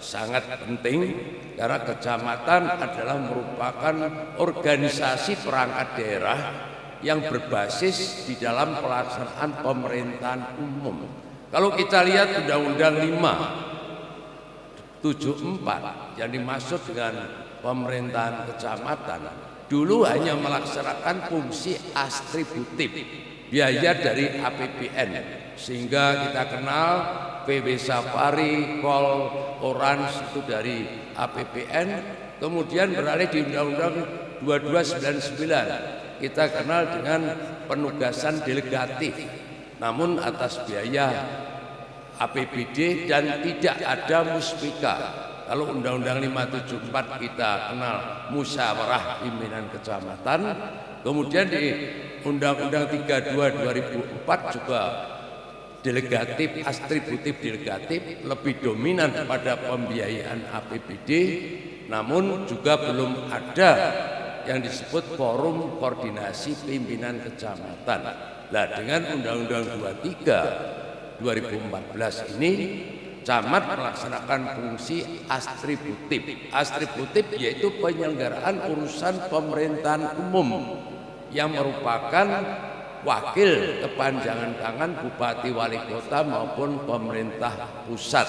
sangat penting karena kecamatan adalah merupakan organisasi perangkat daerah yang berbasis di dalam pelaksanaan pemerintahan umum. Kalau kita lihat Undang-Undang 574 yang dimaksud dengan pemerintahan kecamatan, dulu hanya melaksanakan fungsi atributif, biaya dari APBN, sehingga kita kenal PB Safari, Kol, Orange itu dari APBN, kemudian beralih di Undang-Undang 2299 kita kenal dengan penugasan delegatif, namun atas biaya APBD dan tidak ada muspika. Kalau Undang-Undang 574 kita kenal musyawarah pimpinan kecamatan, kemudian di Undang-Undang 32 2004 juga delegatif, atributif delegatif lebih dominan pada pembiayaan APBD, namun juga belum ada yang disebut forum koordinasi pimpinan kecamatan. Nah, dengan Undang-Undang 23 2014 ini camat melaksanakan fungsi atributif. Atributif yaitu penyelenggaraan urusan pemerintahan umum yang merupakan wakil kepanjangan tangan bupati wali kota maupun pemerintah pusat,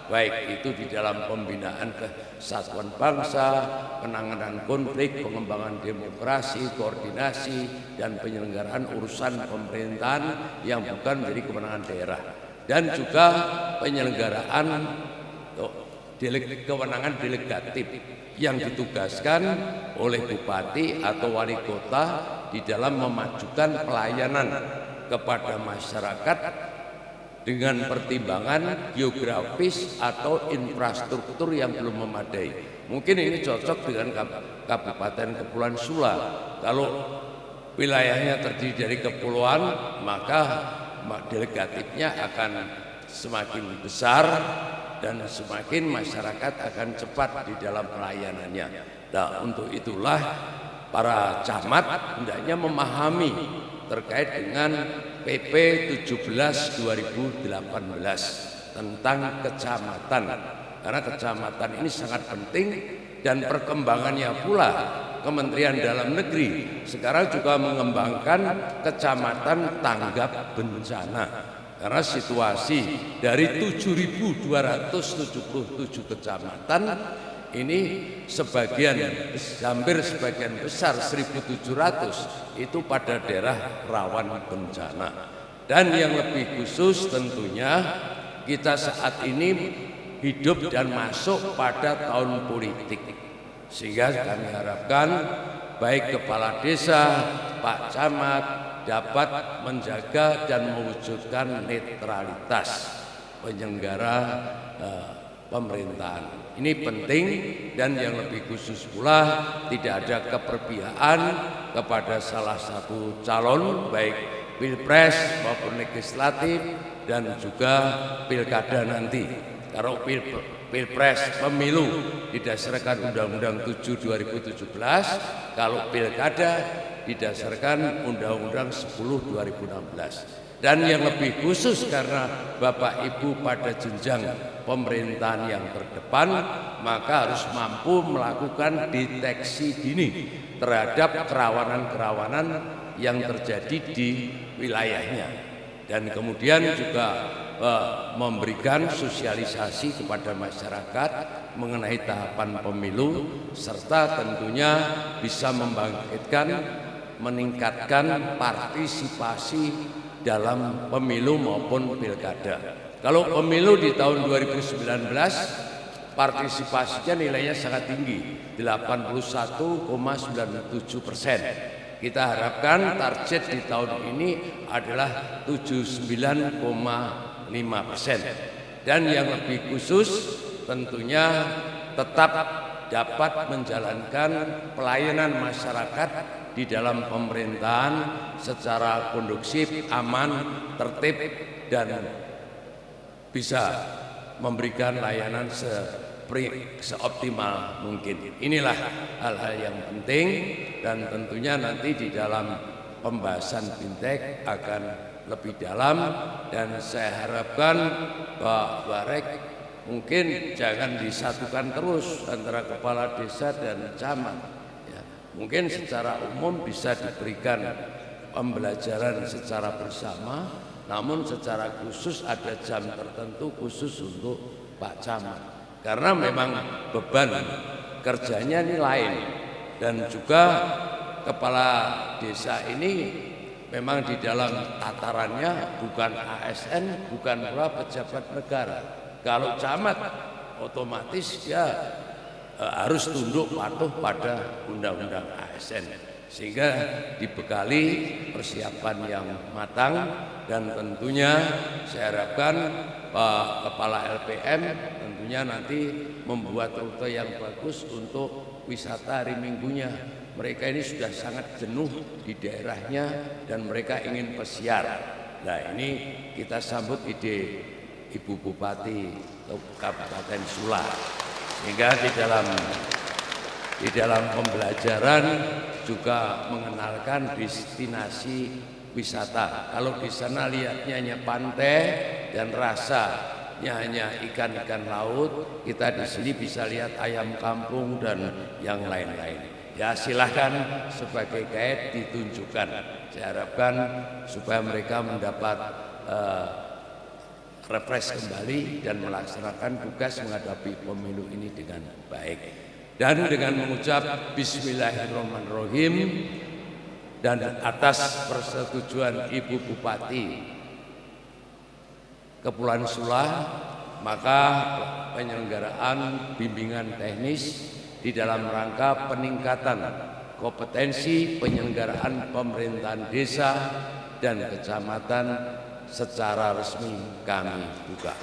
baik itu di dalam pembinaan kesatuan bangsa, penanganan konflik, pengembangan demokrasi, koordinasi dan penyelenggaraan urusan pemerintahan yang bukan menjadi kewenangan daerah, dan juga penyelenggaraan kewenangan delegatif yang ditugaskan oleh bupati atau wali kota di dalam memajukan pelayanan kepada masyarakat dengan pertimbangan geografis atau infrastruktur yang belum memadai. Mungkin ini cocok dengan Kabupaten Kepulauan Sula. Kalau wilayahnya terdiri dari kepulauan, maka delegatifnya akan semakin besar dan semakin masyarakat akan cepat di dalam pelayanannya. Nah, untuk itulah para camat hendaknya memahami terkait dengan PP 17 2018 tentang kecamatan, karena kecamatan ini sangat penting dan perkembangannya pula Kementerian Dalam Negeri sekarang juga mengembangkan kecamatan tanggap bencana, karena situasi dari 7.277 kecamatan ini hampir sebagian besar 1.700 itu pada daerah rawan bencana. Dan yang lebih khusus tentunya kita saat ini hidup dan masuk pada tahun politik, sehingga kami harapkan baik kepala desa, Pak Camat dapat menjaga dan mewujudkan netralitas penyelenggara pemerintahan. Ini penting, dan yang lebih khusus pula tidak ada keperpihakan kepada salah satu calon baik pilpres maupun legislatif dan juga pilkada nanti. Kalau pilpres pemilu didasarkan Undang-Undang 7 2017, kalau pilkada didasarkan Undang-Undang 10 2016. Dan yang lebih khusus karena Bapak Ibu pada jenjang pemerintahan yang terdepan, maka harus mampu melakukan deteksi dini terhadap kerawanan-kerawanan yang terjadi di wilayahnya. Dan kemudian juga memberikan sosialisasi kepada masyarakat mengenai tahapan pemilu, serta tentunya bisa meningkatkan partisipasi dalam pemilu maupun pilkada. Kalau pemilu di tahun 2019 partisipasinya nilainya sangat tinggi, 81,97%. Kita harapkan target di tahun ini adalah 79,5%. Dan yang lebih khusus tentunya tetap dapat menjalankan pelayanan masyarakat di dalam pemerintahan secara kondusif, aman, tertib, dan bisa memberikan layanan seoptimal mungkin. Inilah hal-hal yang penting, dan tentunya nanti di dalam pembahasan Bintek akan lebih dalam, dan saya harapkan Pak Barek mungkin jangan disatukan terus antara kepala desa dan camat. Mungkin secara umum bisa diberikan pembelajaran secara bersama, namun secara khusus ada jam tertentu khusus untuk Pak Camat. Karena memang beban kerjanya ini lain, dan juga kepala desa ini memang di dalam tatarannya bukan ASN, bukan pula pejabat negara. Kalau camat otomatis dia harus tunduk patuh pada undang-undang ASN, sehingga dibekali persiapan yang matang. Dan tentunya saya harapkan Pak Kepala LPM tentunya nanti membuat rute yang bagus untuk wisata hari Minggunya. Mereka ini sudah sangat jenuh di daerahnya dan mereka ingin pesiar. Nah, ini kita sambut ide Ibu Bupati Kabupaten Sula, sehingga di dalam pembelajaran juga mengenalkan destinasi wisata. Kalau di sana lihatnya hanya pantai dan rasanya hanya ikan-ikan laut, kita di sini bisa lihat ayam kampung dan yang lain-lain. Ya, silahkan sebagai guide ditunjukkan. Saya harapkan supaya mereka mendapat refresh kembali dan melaksanakan tugas menghadapi pemilu ini dengan baik. Dan dengan mengucap Bismillahirrahmanirrahim, dan atas persetujuan Ibu Bupati Kepulauan Sula, maka penyelenggaraan bimbingan teknis di dalam rangka peningkatan kompetensi penyelenggaraan pemerintahan desa dan kecamatan secara resmi kami buka.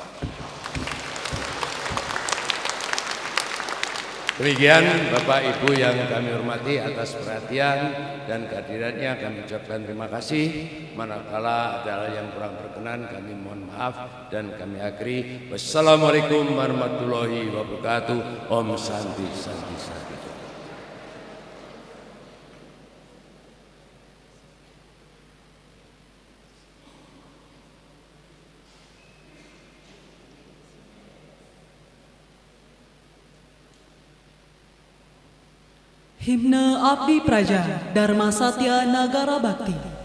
Demikian Bapak Ibu yang kami hormati, atas perhatian dan kehadirannya kami ucapkan terima kasih. Manakala ada hal yang kurang berkenan kami mohon maaf dan kami akhiri. Wassalamualaikum warahmatullahi wabarakatuh. Om Santi Santi Santi. Himne Abdi Praja Dharma Satya Nagara Bakti.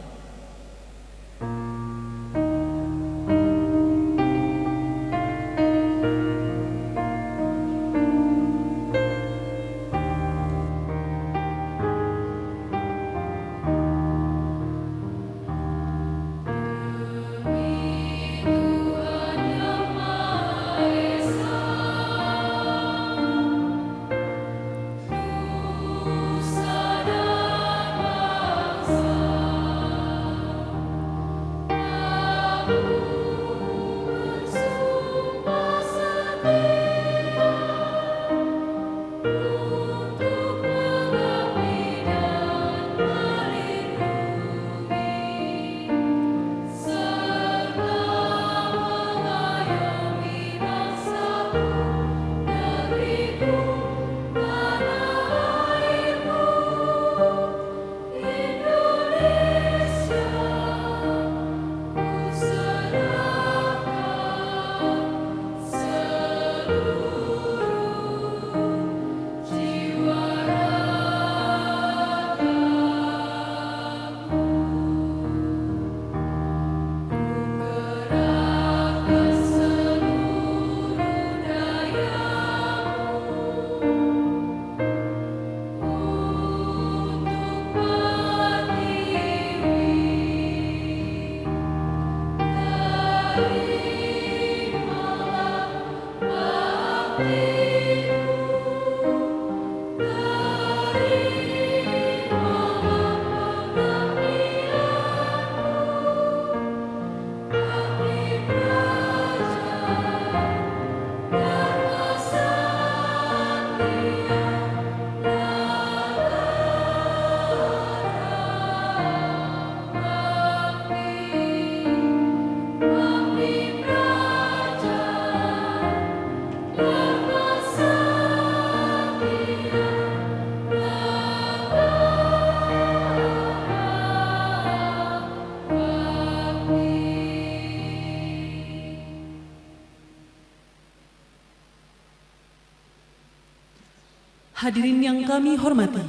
Hadirin yang kami hormati,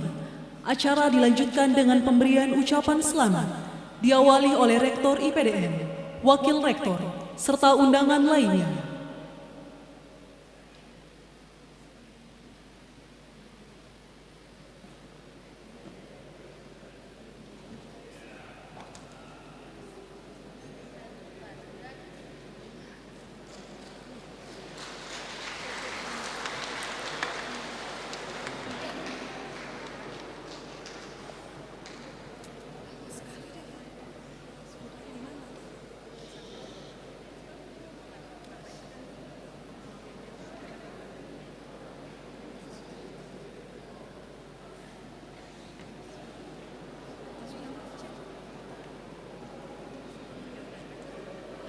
acara dilanjutkan dengan pemberian ucapan selamat, diawali oleh Rektor IPDN, Wakil Rektor, serta undangan lainnya.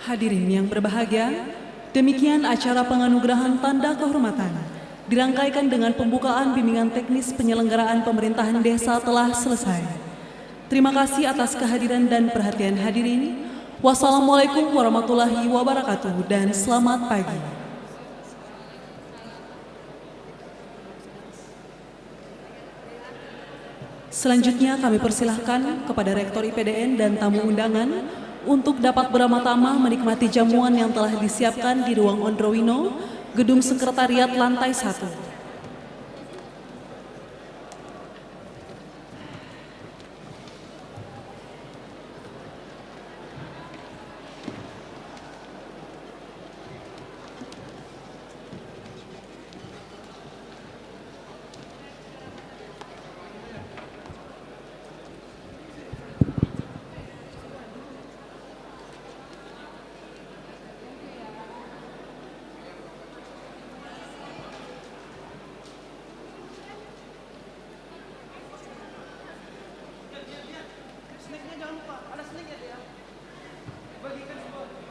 Hadirin yang berbahagia, demikian acara penganugerahan tanda kehormatan dirangkaikan dengan pembukaan bimbingan teknis penyelenggaraan pemerintahan desa telah selesai. Terima kasih atas kehadiran dan perhatian hadirin. Wassalamualaikum warahmatullahi wabarakatuh dan selamat pagi. Selanjutnya kami persilahkan kepada Rektor IPDN dan tamu undangan untuk dapat beramah-tamah menikmati jamuan yang telah disiapkan di ruang Ondrowino, Gedung Sekretariat lantai 1. Snacknya jangan lupa, ada snack ya, bagikan semua.